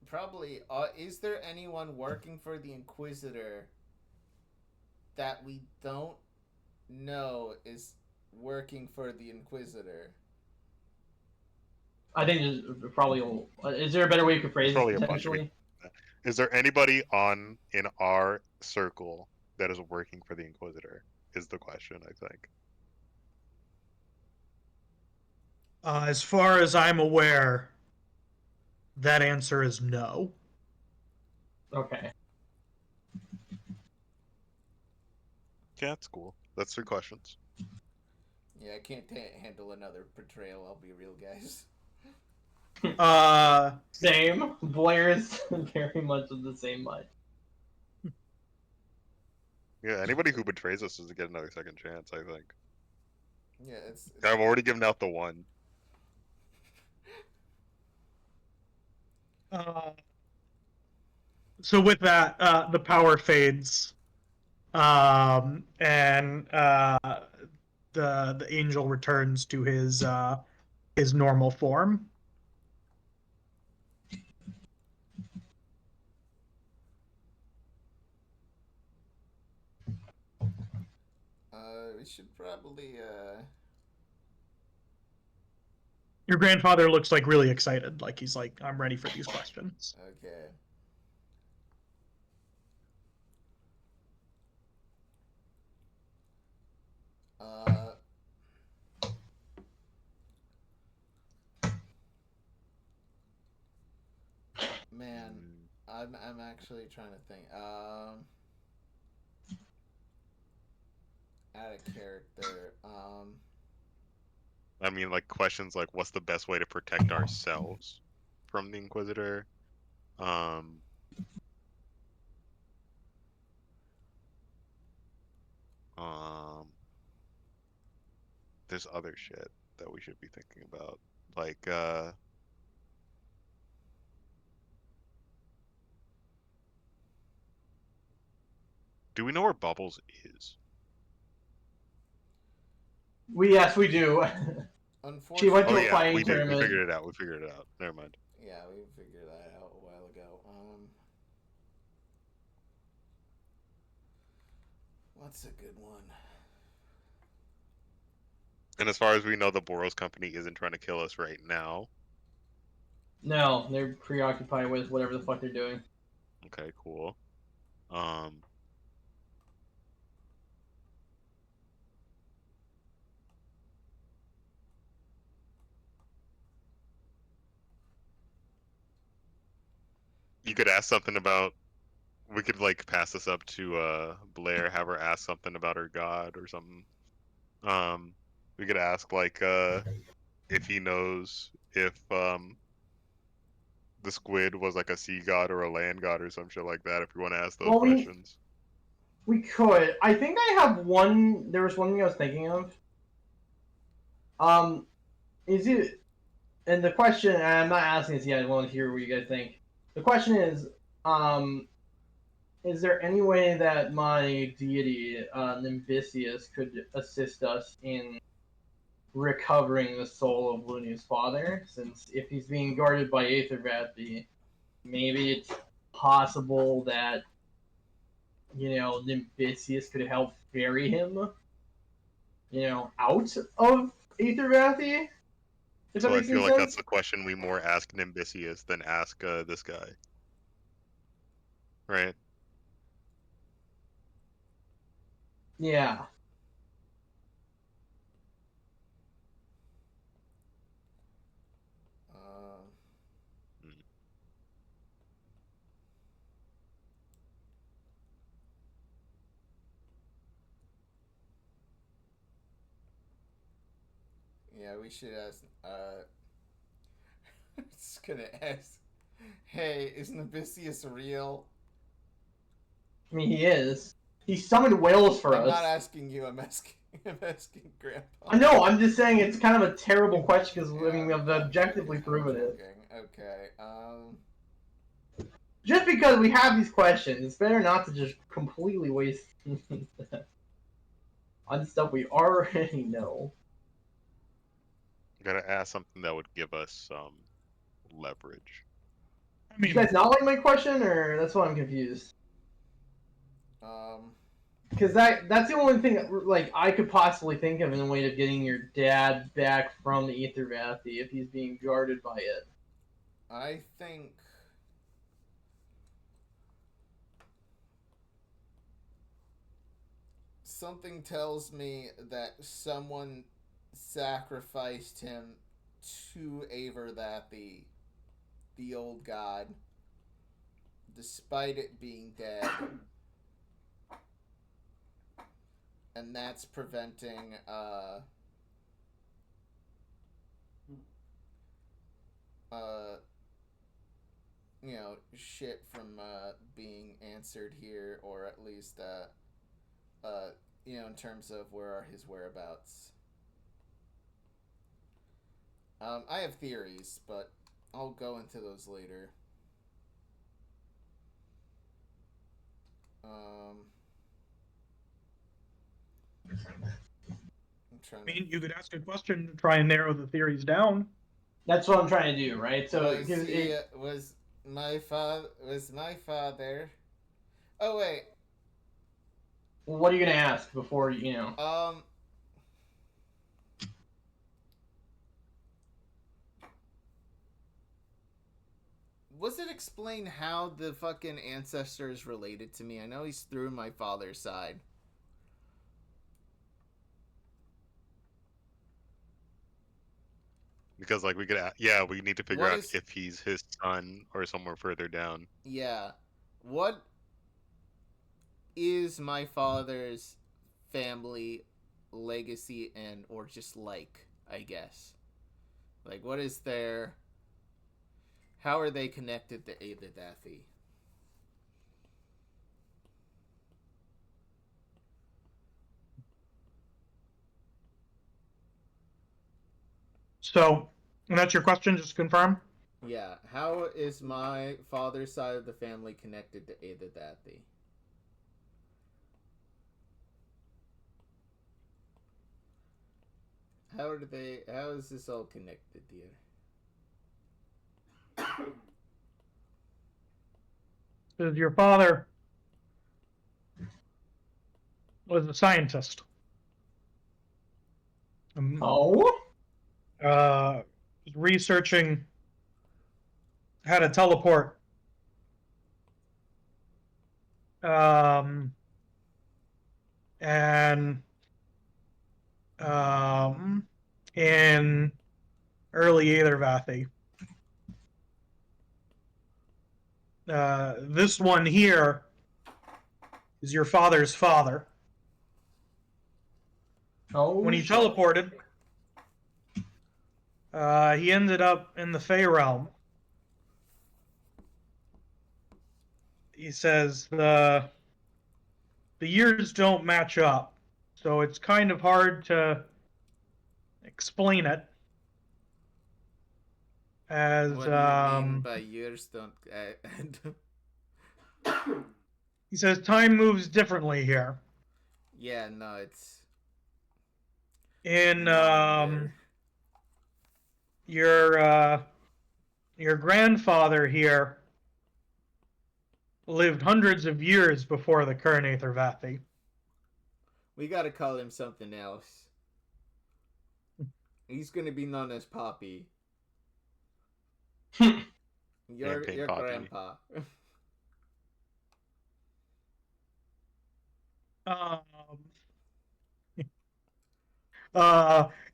probably, is there anyone working for the Inquisitor that we don't know is working for the Inquisitor? I think there's probably. Is there a better way you could phrase Probably it a bunch of potentially? Is there anybody in our circle that is working for the Inquisitor? Is the question, I think. As far as I'm aware, that answer is no. Okay. Yeah, that's cool. That's 3 questions. Yeah, I can't handle another betrayal, I'll be real, guys. Same. Blair is very much of the same mind. Yeah, anybody who betrays us is to get another second chance, I think. Yeah, it's I've already given out the one. So with that, the power fades, and the angel returns to his normal form. we should probably Your grandfather looks like really excited, like he's like, I'm ready for these questions. okay. Man, I'm actually trying to think. Add a character. I mean, like, questions like, what's the best way to protect ourselves from the Inquisitor? There's other shit that we should be thinking about. Like, do we know where Bubbles is? Yes, we do. Unfortunately, She went to Oh a yeah, fighting we did. tournament. We figured it out. Never mind. Yeah, we figured that out a while ago. What's a good one? And as far as we know, the Boros company isn't trying to kill us right now. No, they're preoccupied with whatever the fuck they're doing. Okay, cool. You could ask something about. We could like pass this up to Blair, have her ask something about her god or something. We could ask like if he knows if the squid was like a sea god or a land god or some shit like that. If you want to ask those Well, questions. we could. I think I have one. There was one thing I was thinking of. Is it? And the question, and I'm not asking this yet. I want to hear what you guys think. The question is there any way that my deity, Nimbisius, could assist us in recovering the soul of Lunu's father? Since if he's being guarded by Aethervathi, maybe it's possible that, Nimbisius could help ferry him, out of Aethervathi? If that So I makes any feel like that's sense? the question we more ask Nimbisius than ask this guy. Right? Yeah. Yeah, we should ask. Just gonna ask. Hey, is Nabisius real? I mean, he is. He summoned whales for I'm us. not asking you. I'm asking. I'm asking Grandpa. I know. I'm just saying it's kind of a terrible question because Yeah, we've objectively I'm proven it. joking. Okay. Just because we have these questions, it's better not to just completely waste on stuff we already know. Gotta ask something that would give us some leverage. I You mean, guys not like my question, or that's why I'm confused? Because that's the only thing that, like, I could possibly think of in a way of getting your dad back from the Aethervathi if he's being guarded by it. I think something tells me that someone sacrificed him to Averthathi, the old god, despite it being dead. And that's preventing shit from being answered here, or at least in terms of where are his whereabouts. I have theories, but I'll go into those later. I mean, you could ask a question to try and narrow the theories down. That's what I'm trying to do, right? So was my father? Oh wait. What are you gonna ask before Was it explained how the fucking ancestor is related to me? I know he's through my father's side. Because like we could, we need to figure out if he's his son or somewhere further down. Yeah, what is my father's family legacy and or just I guess, like what is their? How are they connected to Aethervathi? So, and that's your question, just to confirm? Yeah, how is my father's side of the family connected to Aethervathi? How is this all connected, dear? Because your father was a scientist. Researching how to teleport in early Aethervathi. This one here is your father's father. Oh, When he shit. teleported, he ended up in the Fey realm. He says the years don't match up, so it's kind of hard to explain it. As What do you mean by years don't? he says, time moves differently here. Yeah, no, it's In longer. your grandfather here lived hundreds of years before the current Aether Vathi. We gotta call him something else. He's gonna be known as Poppy. Your Poppy. grandpa. Um,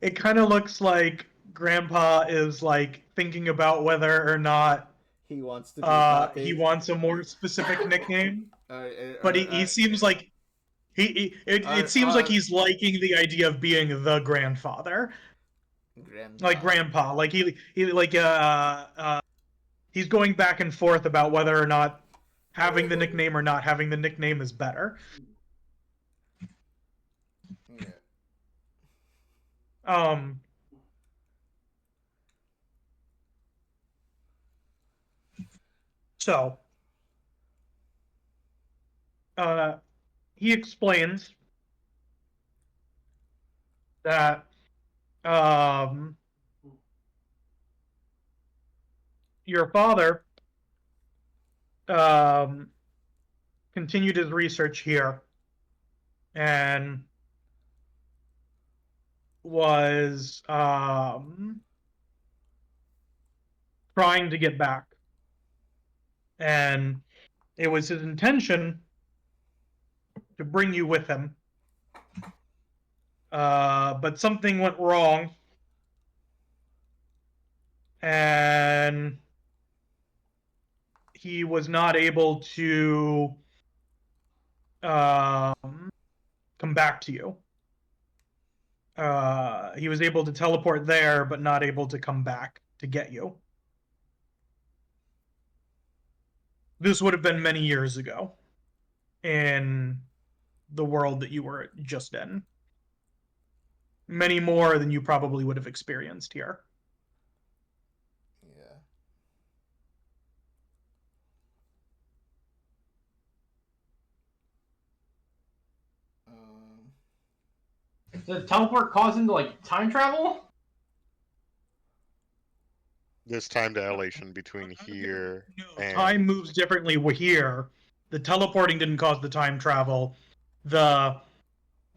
it kind of looks like Grandpa is like thinking about whether or not He wants to be Poppy. he wants a more specific nickname, but he seems like it seems like he's liking the idea of being the grandfather, like grandpa. Like he's going back and forth about whether or not having the nickname or not having the nickname is better. Yeah. So, he explains that your father continued his research here and was trying to get back. And it was his intention to bring you with him. But something went wrong. And he was not able to come back to you. He was able to teleport there, but not able to come back to get you. This would have been many years ago in the world that you were just in. Many more than you probably would have experienced here. Yeah. Does teleport cause him to like time travel? There's time dilation between here and Time moves differently here. The teleporting didn't cause the time travel.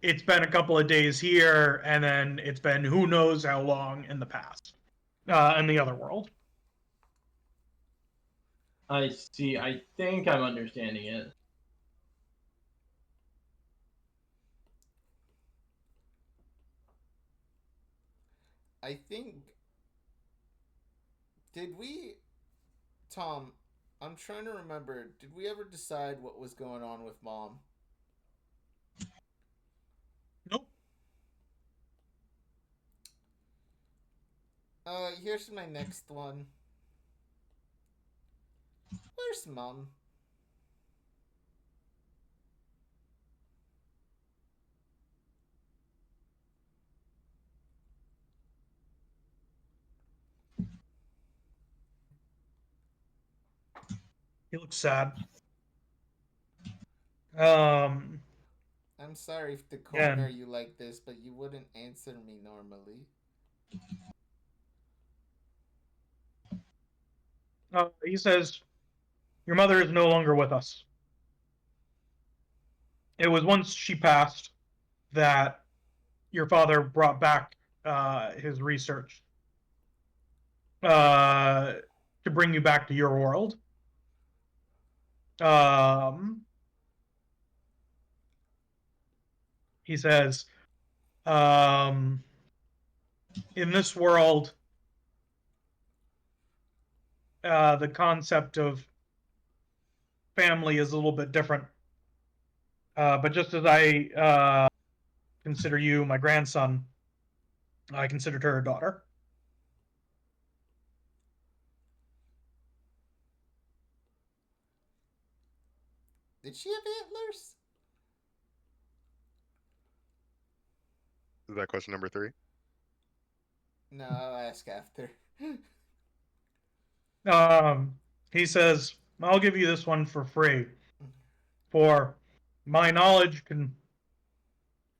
It's been a couple of days here, and then it's been who knows how long in the past, in the other world. I see. I think I'm understanding it. I think. Did we, Tom? I'm trying to remember. Did we ever decide what was going on with Mom? Nope. Here's my next one. Where's Mom? He looks sad. I'm sorry if the corner you like this, but you wouldn't answer me normally. He says, your mother is no longer with us. It was once she passed that your father brought back his research to bring you back to your world. He says, in this world, the concept of family is a little bit different. But just as I consider you my grandson, I considered her a daughter. Did she have antlers? Is that question number 3? No, I'll ask after. He says, I'll give you this one for free. For my knowledge can...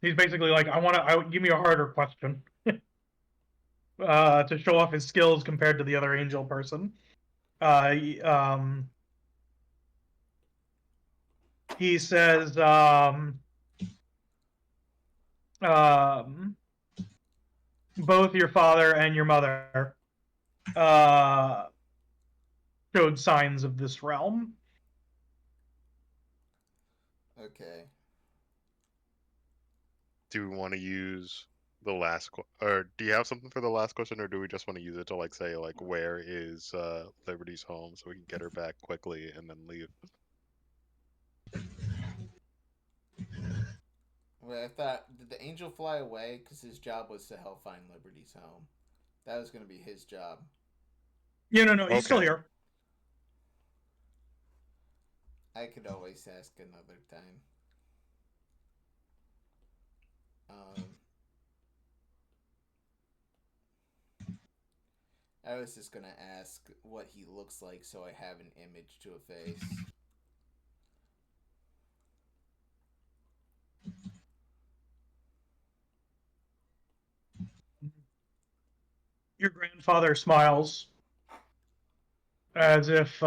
He's basically like, give me a harder question. To show off his skills compared to the other angel person. He says, both your father and your mother showed signs of this realm. Okay. Do we want to use the last or do you have something for the last question, or do we just want to use it to like say like where is Liberty's home so we can get her back quickly and then leave? Well, I thought, did the angel fly away? Because his job was to help find Liberty's home. That was going to be his job. Yeah, no, he's still Okay. here. I could always ask another time. I was just gonna ask what he looks like so I have an image to a face. Your grandfather smiles as if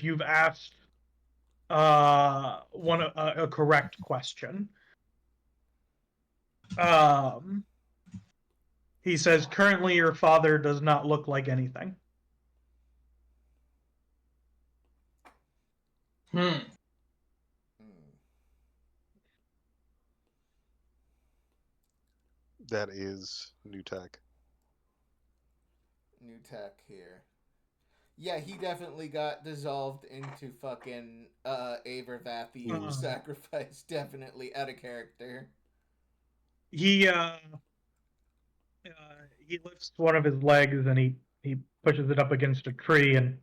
you've asked a correct question. He says, currently your father does not look like anything. Hmm. That is new tech. New tech here. Yeah, he definitely got dissolved into fucking Avervathy sacrifice. Definitely out of character. He lifts one of his legs and he pushes it up against a tree, and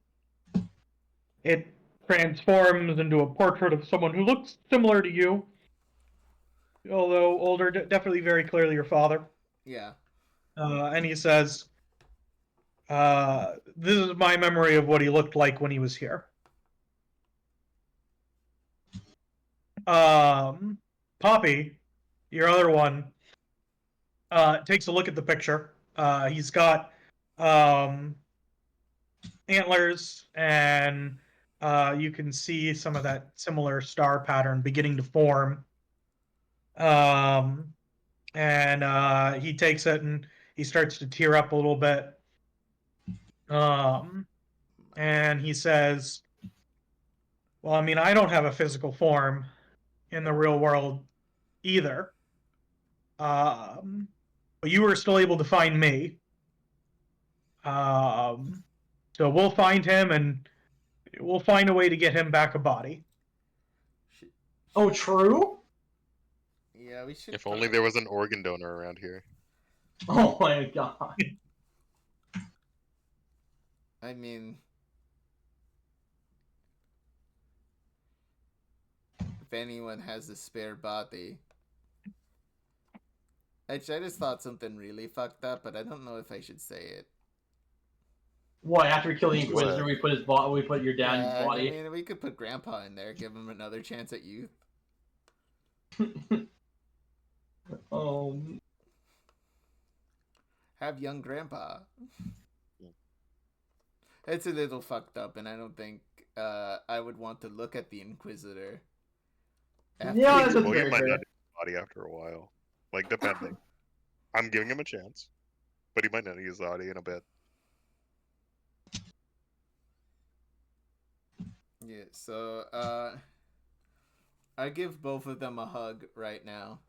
it transforms into a portrait of someone who looks similar to you, although older, definitely very clearly your father. Yeah. And he says, this is my memory of what he looked like when he was here. Poppy, your other one, takes a look at the picture. He's got antlers, and you can see some of that similar star pattern beginning to form. And he takes it and he starts to tear up a little bit. And he says, well, I mean, I don't have a physical form in the real world either. But you were still able to find me. So we'll find him and we'll find a way to get him back a body. Oh, true? Yeah, we should. If only there was an organ donor around here. Oh my god. I mean, if anyone has a spare body. Actually, I just thought something really fucked up, but I don't know if I should say it. What, after we kill the Inquisitor, we put your dad in his I body? mean, we could put Grandpa in there, give him another chance at youth. Have young Grandpa. It's a little fucked up, and I don't think I would want to look at the Inquisitor. Yeah, that's a William fair might fair. not do his body after a while. Like, depending. I'm giving him a chance, but he might not use the body in a bit. Yeah, so I give both of them a hug right now.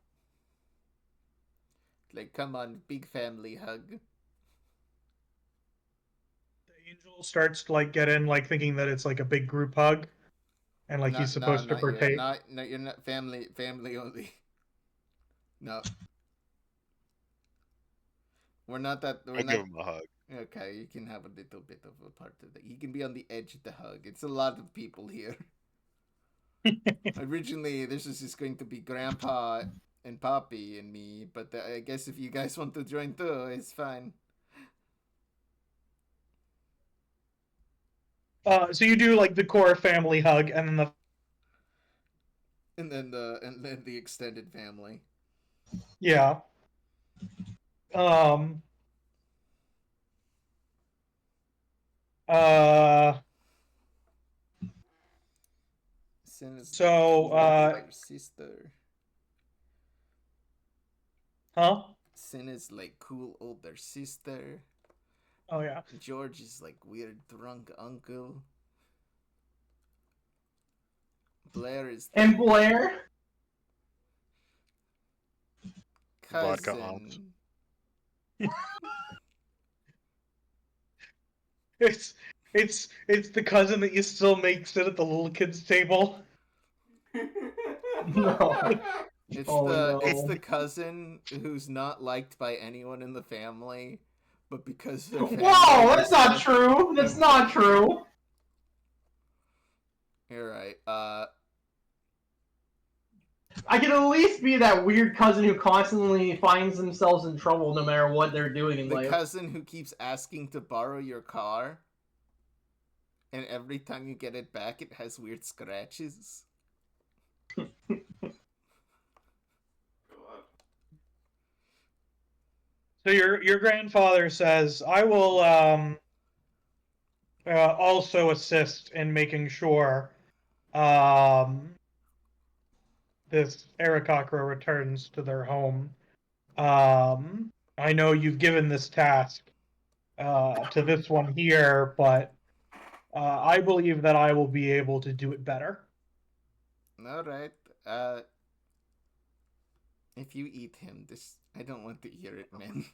Like, come on, big family hug. The Angel starts to like get in, like thinking that it's like a big group hug, and like he's supposed to not yet. partake. No, you're not family only. No. We're not that. We're I'll not. give him a hug. Okay, you can have a little bit of a part of that. He can be on the edge of the hug. It's a lot of people here. Originally, this was just going to be Grandpa and Poppy and me, but I guess if you guys want to join too, it's fine. So you do like the core family hug, and then And then the extended family. yeah. Cinna's So, older sister. huh? Cinna's like cool older sister. Oh yeah. George is like weird drunk uncle. Blair is the And Blair? Vodka cousin. It's the cousin that you still make sit at the little kids table. No. It's Oh, it's no. the cousin who's not liked by anyone in the family, but because their family Whoa, that's not is- true. That's not true. You're right. I can at least be that weird cousin who constantly finds themselves in trouble no matter what they're doing in The life. cousin who keeps asking to borrow your car, and every time you get it back, it has weird scratches. So your grandfather says, "I will also assist in making sure this Aarakocra returns to their home. I know you've given this task to this one here, but I believe that I will be able to do it better." Alright. If you eat him, I don't want to hear it, man.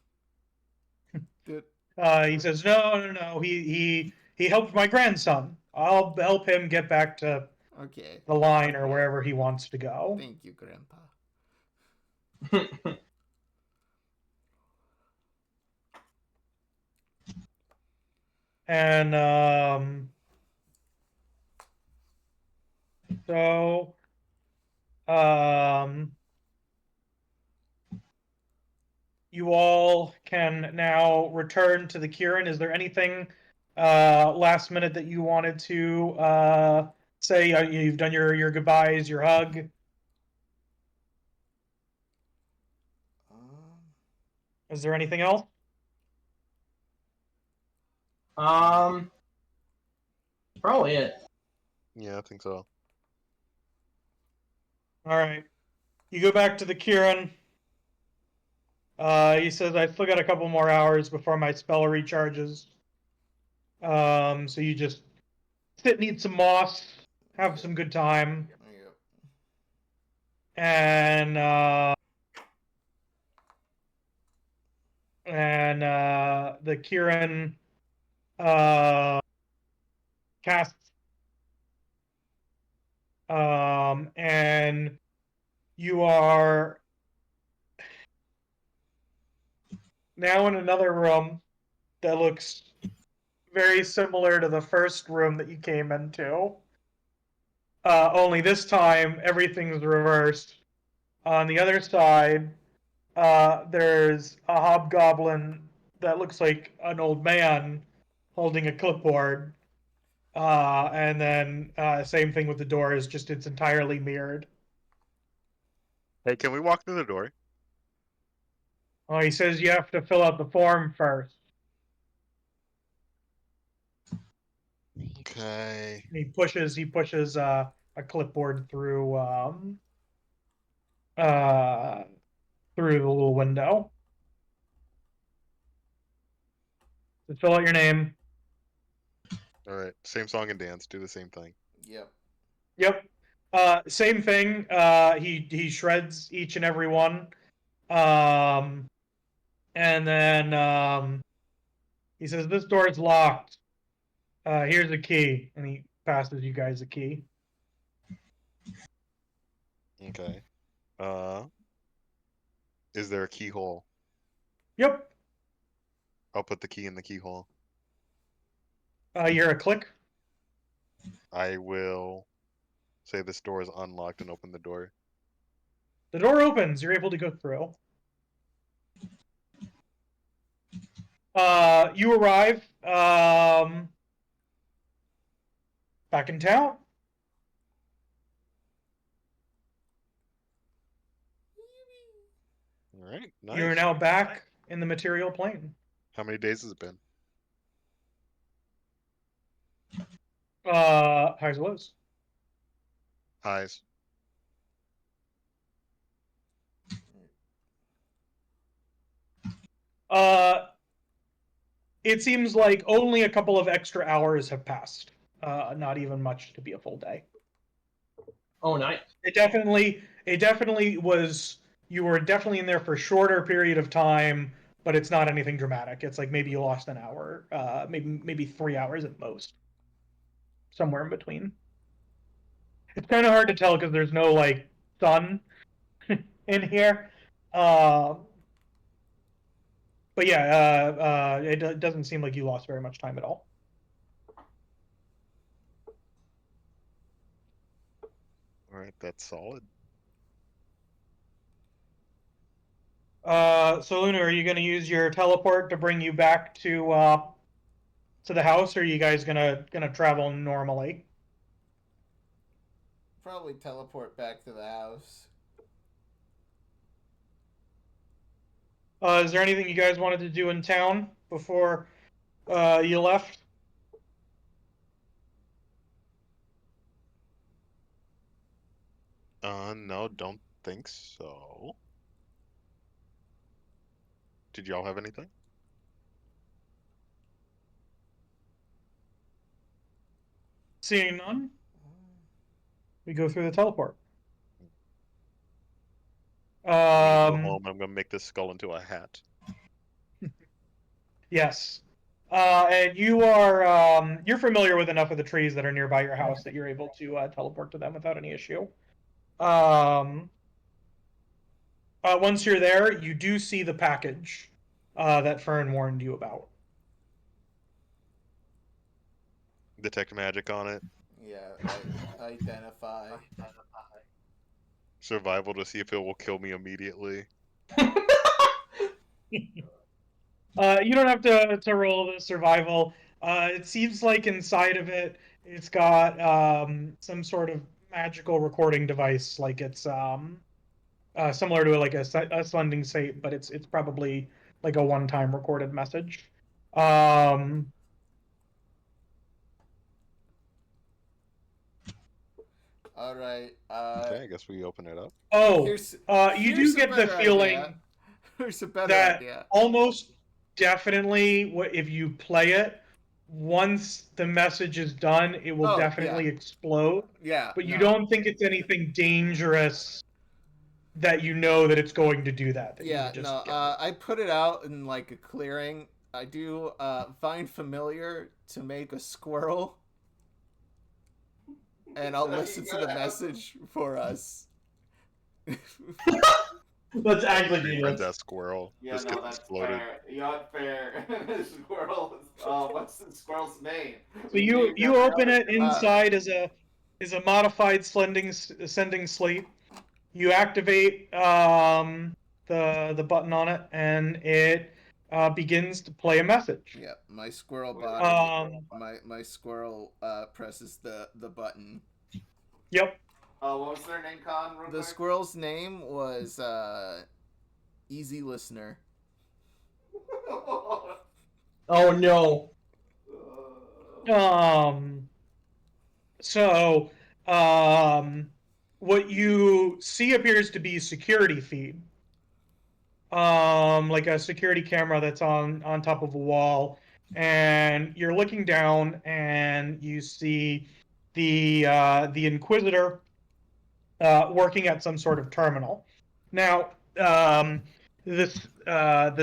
Dude. He says, "No. He helped my grandson. I'll help him get back to Okay. the line or wherever he wants to go." Thank you, Grandpa. And so you all can now return to the Kieran. Is there anything last minute that you wanted to say? You've done your goodbyes, your hug. Is there anything else? Probably it. Yeah, I think so. All right. You go back to the Kieran. He says, "I still got a couple more hours before my spell recharges. So you just sit and eat some moss, have some good time, Yep. and the Kieran casts, and you are now in another room that looks very similar to the first room that you came into. Only this time, everything's reversed. On the other side, there's a hobgoblin that looks like an old man holding a clipboard. And then same thing with the doors, just it's entirely mirrored. Hey, can we walk through the door? He says you have to fill out the form first. Okay. He pushes a clipboard through the little window. So fill out your name. All right. Same song and dance. Do the same thing. Yep. Yep. Same thing. He shreds each and every one. And then he says, "This door is locked. Here's a key, and he passes you guys a key. Okay. Is there a keyhole? Yep. I'll put the key in the keyhole. You're a click. I will say this door is unlocked and open the door. The door opens. You're able to go through. You arrive back in town. All right, nice. You're now back in the material plane. How many days has it been? Highs and lows. Highs. It seems like only a couple of extra hours have passed. Not even much to be a full day. Oh, nice. It definitely was. You were definitely in there for a shorter period of time, but it's not anything dramatic. It's like maybe you lost an hour, maybe 3 hours at most, somewhere in between. It's kind of hard to tell because there's no like sun in here. But yeah, it doesn't seem like you lost very much time at all. All right, that's solid. So Luna, are you going to use your teleport to bring you back to the house, or are you guys gonna travel normally? Probably teleport back to the house. Is there anything you guys wanted to do in town before you left? No, don't think so. Did y'all have anything? Seeing none, we go through the teleport. I'm gonna go home and I'm gonna make this skull into a hat. Yes. And you are you're familiar with enough of the trees that are nearby your house that you're able to teleport to them without any issue. Once you're there, you do see the package that Fern warned you about. Detect magic on it. Yeah, identify. Survival to see if it will kill me immediately. You don't have to roll the survival. It seems like inside of it, it's got some sort of magical recording device, like it's similar to like a sending state, but it's probably like a one-time recorded message. All right. Okay, I guess we open it up. You do get the feeling Here's a better that idea. almost definitely, if you play it, once the message is done, it will definitely explode. Yeah. But you don't think it's anything dangerous that you know that it's going to do that. Yeah, no. I put it out in like a clearing. I do find familiar to make a squirrel, and I'll listen to the message for us. That's actually Find genius. that squirrel. Yeah, Just no, get that's exploded. fair. Yacht fair. Squirrel. What's the squirrel's name? So you open it inside as a modified sending slate. You activate the button on it, and it begins to play a message. Yeah, my squirrel body. My squirrel presses the button. Yep. What was their name, Con? Real The quick? squirrel's name was Easy Listener. Oh no. So what you see appears to be security feed. Like a security camera that's on top of a wall, and you're looking down and you see the Inquisitor working at some sort of terminal. Now, the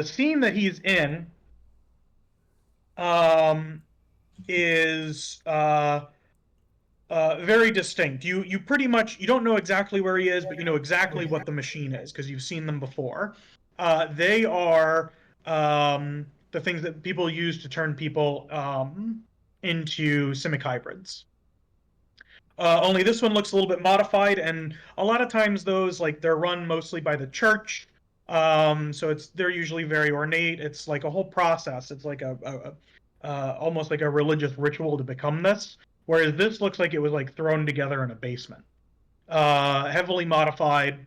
scene that he's in is very distinct. You pretty much, you don't know exactly where he is, but you know exactly what the machine is because you've seen them before. They are the things that people use to turn people into simic hybrids. Only this one looks a little bit modified, and a lot of times those, like, they're run mostly by the church. So they're usually very ornate. It's like a whole process. It's like almost like a religious ritual to become this. Whereas this looks like it was like thrown together in a basement, heavily modified.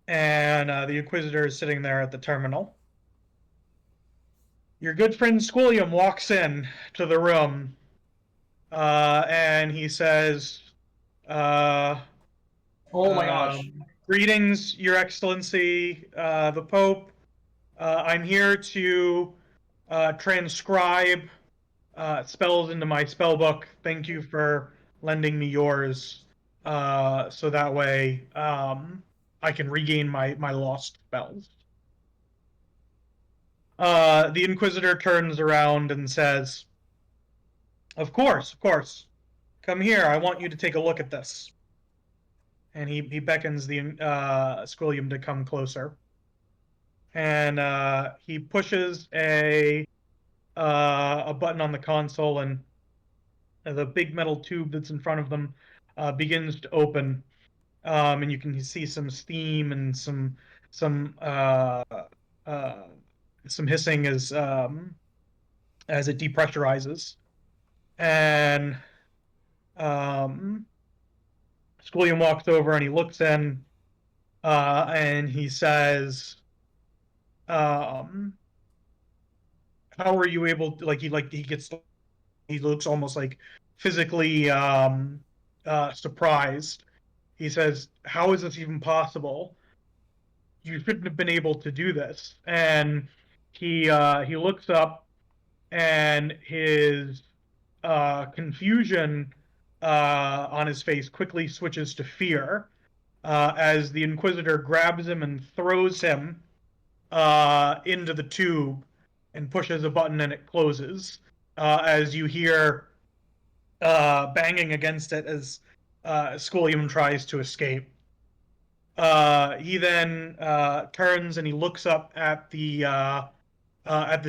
And the Inquisitor is sitting there at the terminal. Your good friend Squilliam walks in to the room, and he says, Oh my gosh. "Greetings, Your Excellency, the Pope. I'm here to transcribe spells into my spell book. Thank you for lending me yours, so that way I can regain my lost spells." The Inquisitor turns around and says, of course. Come here. I want you to take a look at this." And he beckons the Squilliam to come closer. And he pushes a button on the console, and the big metal tube that's in front of them begins to open, and you can see some steam and some hissing as it depressurizes. And Squilliam walks over and he looks in, and he says, "How were you able to, he looks almost like physically surprised. He says, "How is this even possible? You shouldn't have been able to do this." And he looks up, and his confusion on his face quickly switches to fear as the Inquisitor grabs him and throws him into the tube and pushes a button, and it closes. As you hear banging against it as Squilliam tries to escape. He then turns and he looks up at the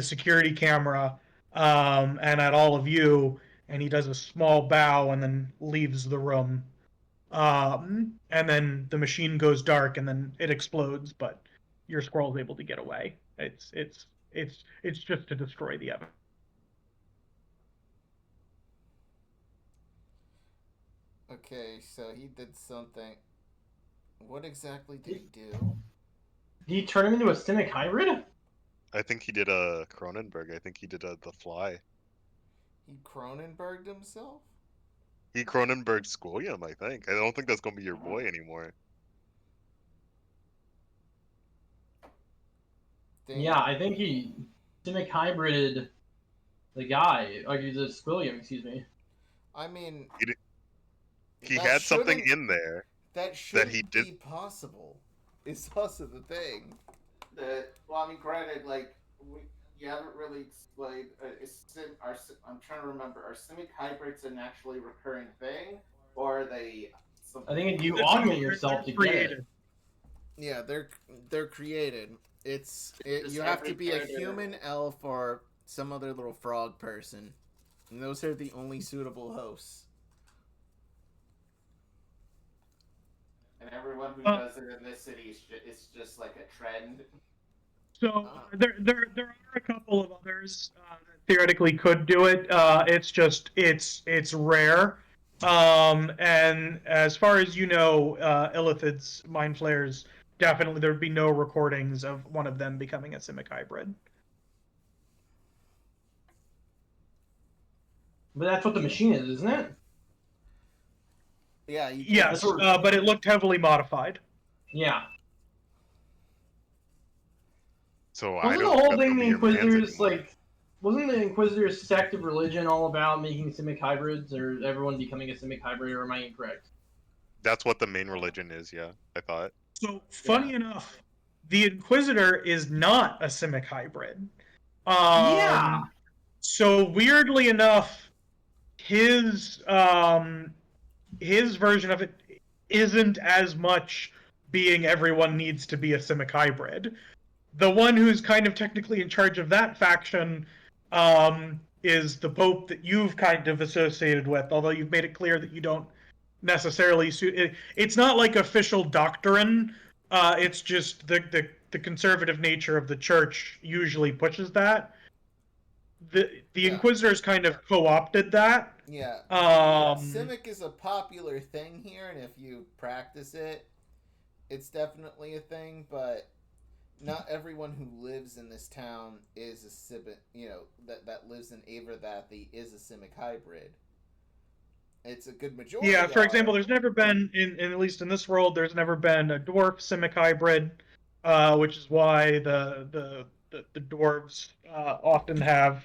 security camera and at all of you, and he does a small bow and then leaves the room. And then the machine goes dark and then it explodes, but your squirrel is able to get away. It's just to destroy the evidence. Okay, so he did something. What exactly did he do? Did he turn him into a simic hybrid? I think he did a Cronenberg. I think he did the Fly. He Cronenberged himself? He Cronenberg Squilliam, I think. I don't think that's gonna be your boy anymore. Damn. Yeah, I think he simic hybrided the guy, or the Squilliam, excuse me. I mean, He that had something shouldn't- in there. That shouldn't he did- be possible. It's also the thing. Well, I mean, granted, like, you haven't really explained. I'm trying to remember. Are simic hybrids an actually recurring thing, or are they something? I think you augment yourself to get it. Yeah, they're created. Just You have to every be a character- human elf or some other little frog person, and those are the only suitable hosts. And everyone who does it in this city is just like a trend. So there are a couple of others that theoretically could do it. It's rare. And as far as you know, Illithid's Mind Flayers, definitely there'd be no recordings of one of them becoming a simic hybrid. But that's what the machine is, isn't it? Yeah. Yes, but it looked heavily modified. Yeah. So Wasn't I the don't. whole that's thing gonna the be your man's Inquisitors anymore. wasn't the Inquisitor's sect of religion all about making simic hybrids, or everyone becoming a simic hybrid, or am I incorrect? That's what the main religion is. Yeah, I thought. So funny enough, the Inquisitor is not a simic hybrid. Yeah. So weirdly enough, his version of it isn't as much being everyone needs to be a Simic hybrid. The one who's kind of technically in charge of that faction is the Pope that you've kind of associated with, although you've made it clear that you don't necessarily suit it. It's not like official doctrine. It's just the conservative nature of the church usually pushes that. The Inquisitors kind of co-opted that. Yeah. Um, Simic is a popular thing here, and if you practice it, it's definitely a thing, but not everyone who lives in this town is a Simic, that lives in Averthathi is a Simic hybrid. It's a good majority. Yeah, for example, there's never been, in at least in this world, there's never been a dwarf Simic hybrid, which is why the dwarves often have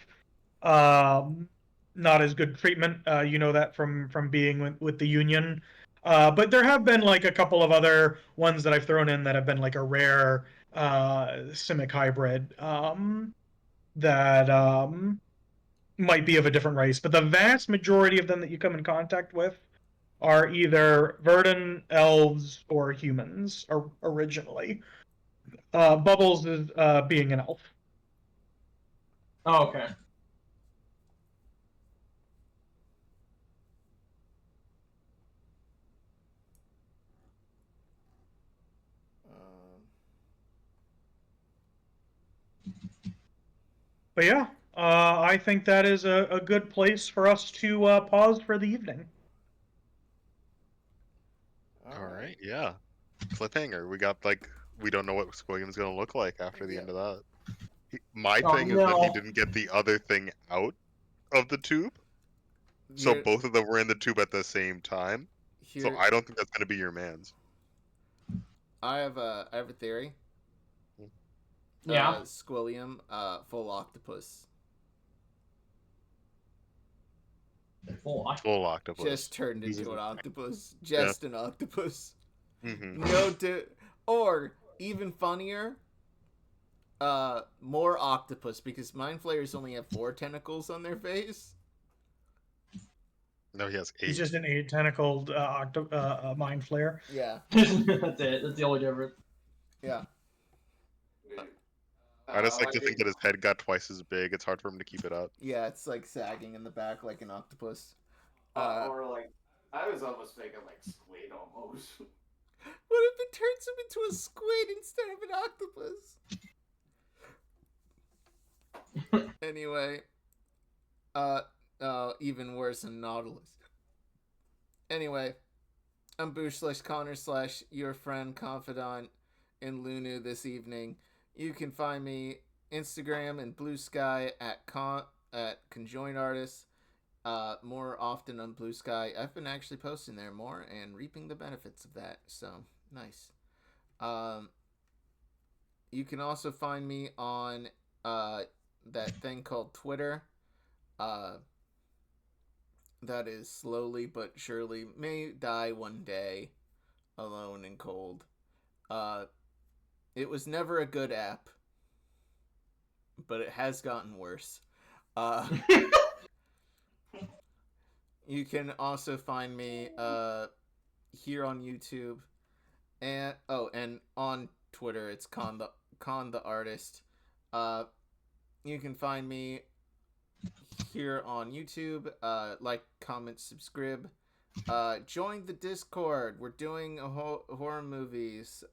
not as good treatment. You know that from being with the Union. But there have been like a couple of other ones that I've thrown in that have been like a rare Simic hybrid that might be of a different race. But the vast majority of them that you come in contact with are either Verdant, elves, or humans originally. Bubbles is being an elf. Oh, okay. But yeah, I think that is a good place for us to pause for the evening. All right, yeah. Cliffhanger. We got we don't know what William's gonna look like after the end of that. My Oh, thing is that he no. didn't get the other thing out of the tube, so You're- both of them were in the tube at the same time. So here, I don't think that's gonna be your man's. I have a theory. Yeah. Squilliam, full octopus. Full Full octopus. Just turned He's into a- an octopus. Just an octopus. Mm-hmm. Or even funnier, more octopus, because mind flayers only have 4 tentacles on their face. No, he has 8. He's just an 8-tentacled mind flare. Yeah. That's it. That's the only difference. Yeah. I just like to think that his head got twice as big. It's hard for him to keep it up. Yeah, it's like sagging in the back like an octopus. Or like, I was almost thinking like squid almost. What if it turns him into a squid instead of an octopus? Anyway, even worse than Nautilus. Anyway, I'm Boosh / your friend, confidant in Lunu this evening. You can find me Instagram and Blue Sky at Conjoin Artists. More often on Blue Sky. I've been actually posting there more and reaping the benefits of that. So nice. You can also find me on that thing called Twitter. That is slowly but surely may die one day, alone and cold. It was never a good app, but it has gotten worse. You can also find me here on YouTube, and on Twitter it's Con the Artist. You can find me here on YouTube. Like, comment, subscribe. Join the Discord. We're doing horror movies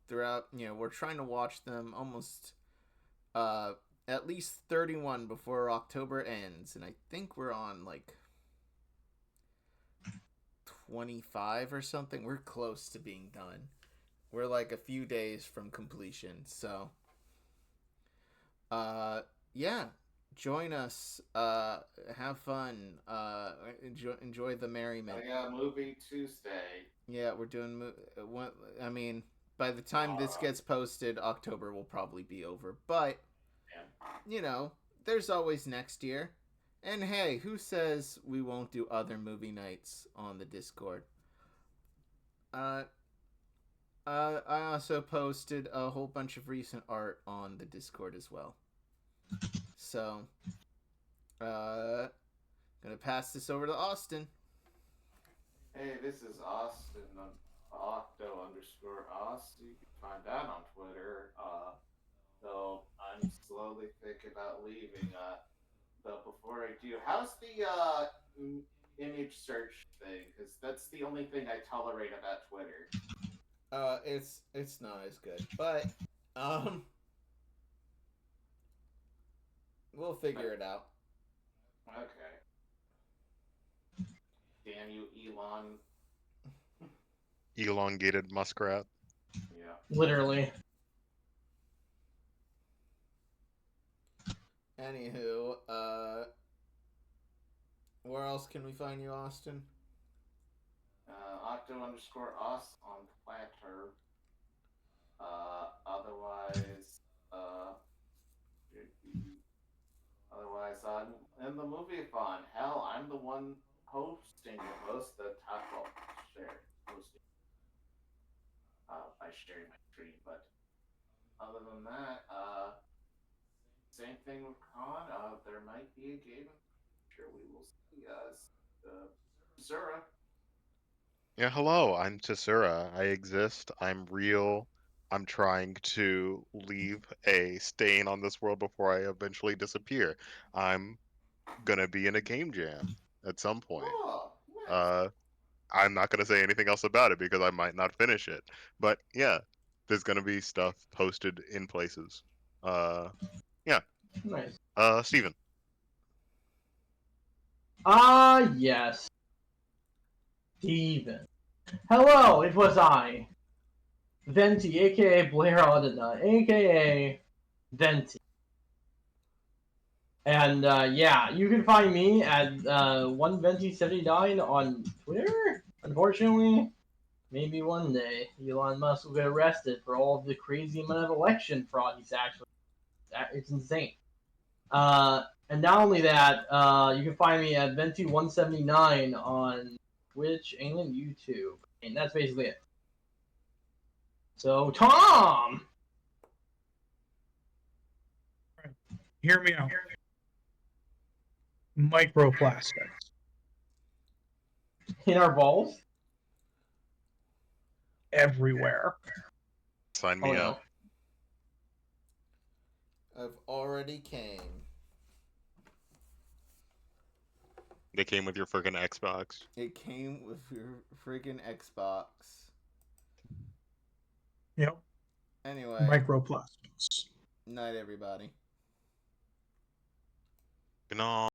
throughout. We're trying to watch them almost at least 31 before October ends, and I think we're on like 25 or something. We're close to being done. We're like a few days from completion. So yeah, join us, have fun, enjoy the merriment. I got movie Tuesday. Yeah, we're doing I mean, by the time this gets posted, October will probably be over, but there's always next year. And hey, who says we won't do other movie nights on the Discord? I also posted a whole bunch of recent art on the Discord as well. So, Gonna pass this over to Austin. Hey, this is Austin on Octo_Ost. You can find that on Twitter. Though I'm slowly thinking about leaving. But before I do, how's the image search thing? Because that's the only thing I tolerate about Twitter. It's not as good, but we'll figure it out. Okay. Damn you, Elon. Elongated muskrat. Yeah. Literally. Anywho, where else can we find you, Austin? Octo_Ost on Twitter. Otherwise, in the movie-a-thon. Hell, I'm the one hosting it. Most of the time, well, hosting by sharing my screen. But other than that, same thing with Con. There might be a game. I'm sure we will see. Tasura. Yeah, hello, I'm Tasura. I exist. I'm real. I'm trying to leave a stain on this world before I eventually disappear. I'm gonna be in a game jam at some point. Oh, nice. I'm not gonna say anything else about it because I might not finish it. But yeah, there's gonna be stuff posted in places. Nice. Steven. Yes. Steven. Hello, it was I. Venty, aka Blair Audina, aka Venty. And yeah, you can find me at 1Venty79 on Twitter. Unfortunately, maybe one day Elon Musk will get arrested for all of the crazy amount of election fraud he's actually. It's insane. And not only that, you can find me at Venty179 on Twitch and YouTube. And that's basically it. So, Tom! Hear me out. Microplastics. In our balls? Everywhere. Sign Oh me no. up. I've already came. They came with your friggin' Xbox. It came with your friggin' Xbox. Yep. Anyway, Microplastics. night everybody. No.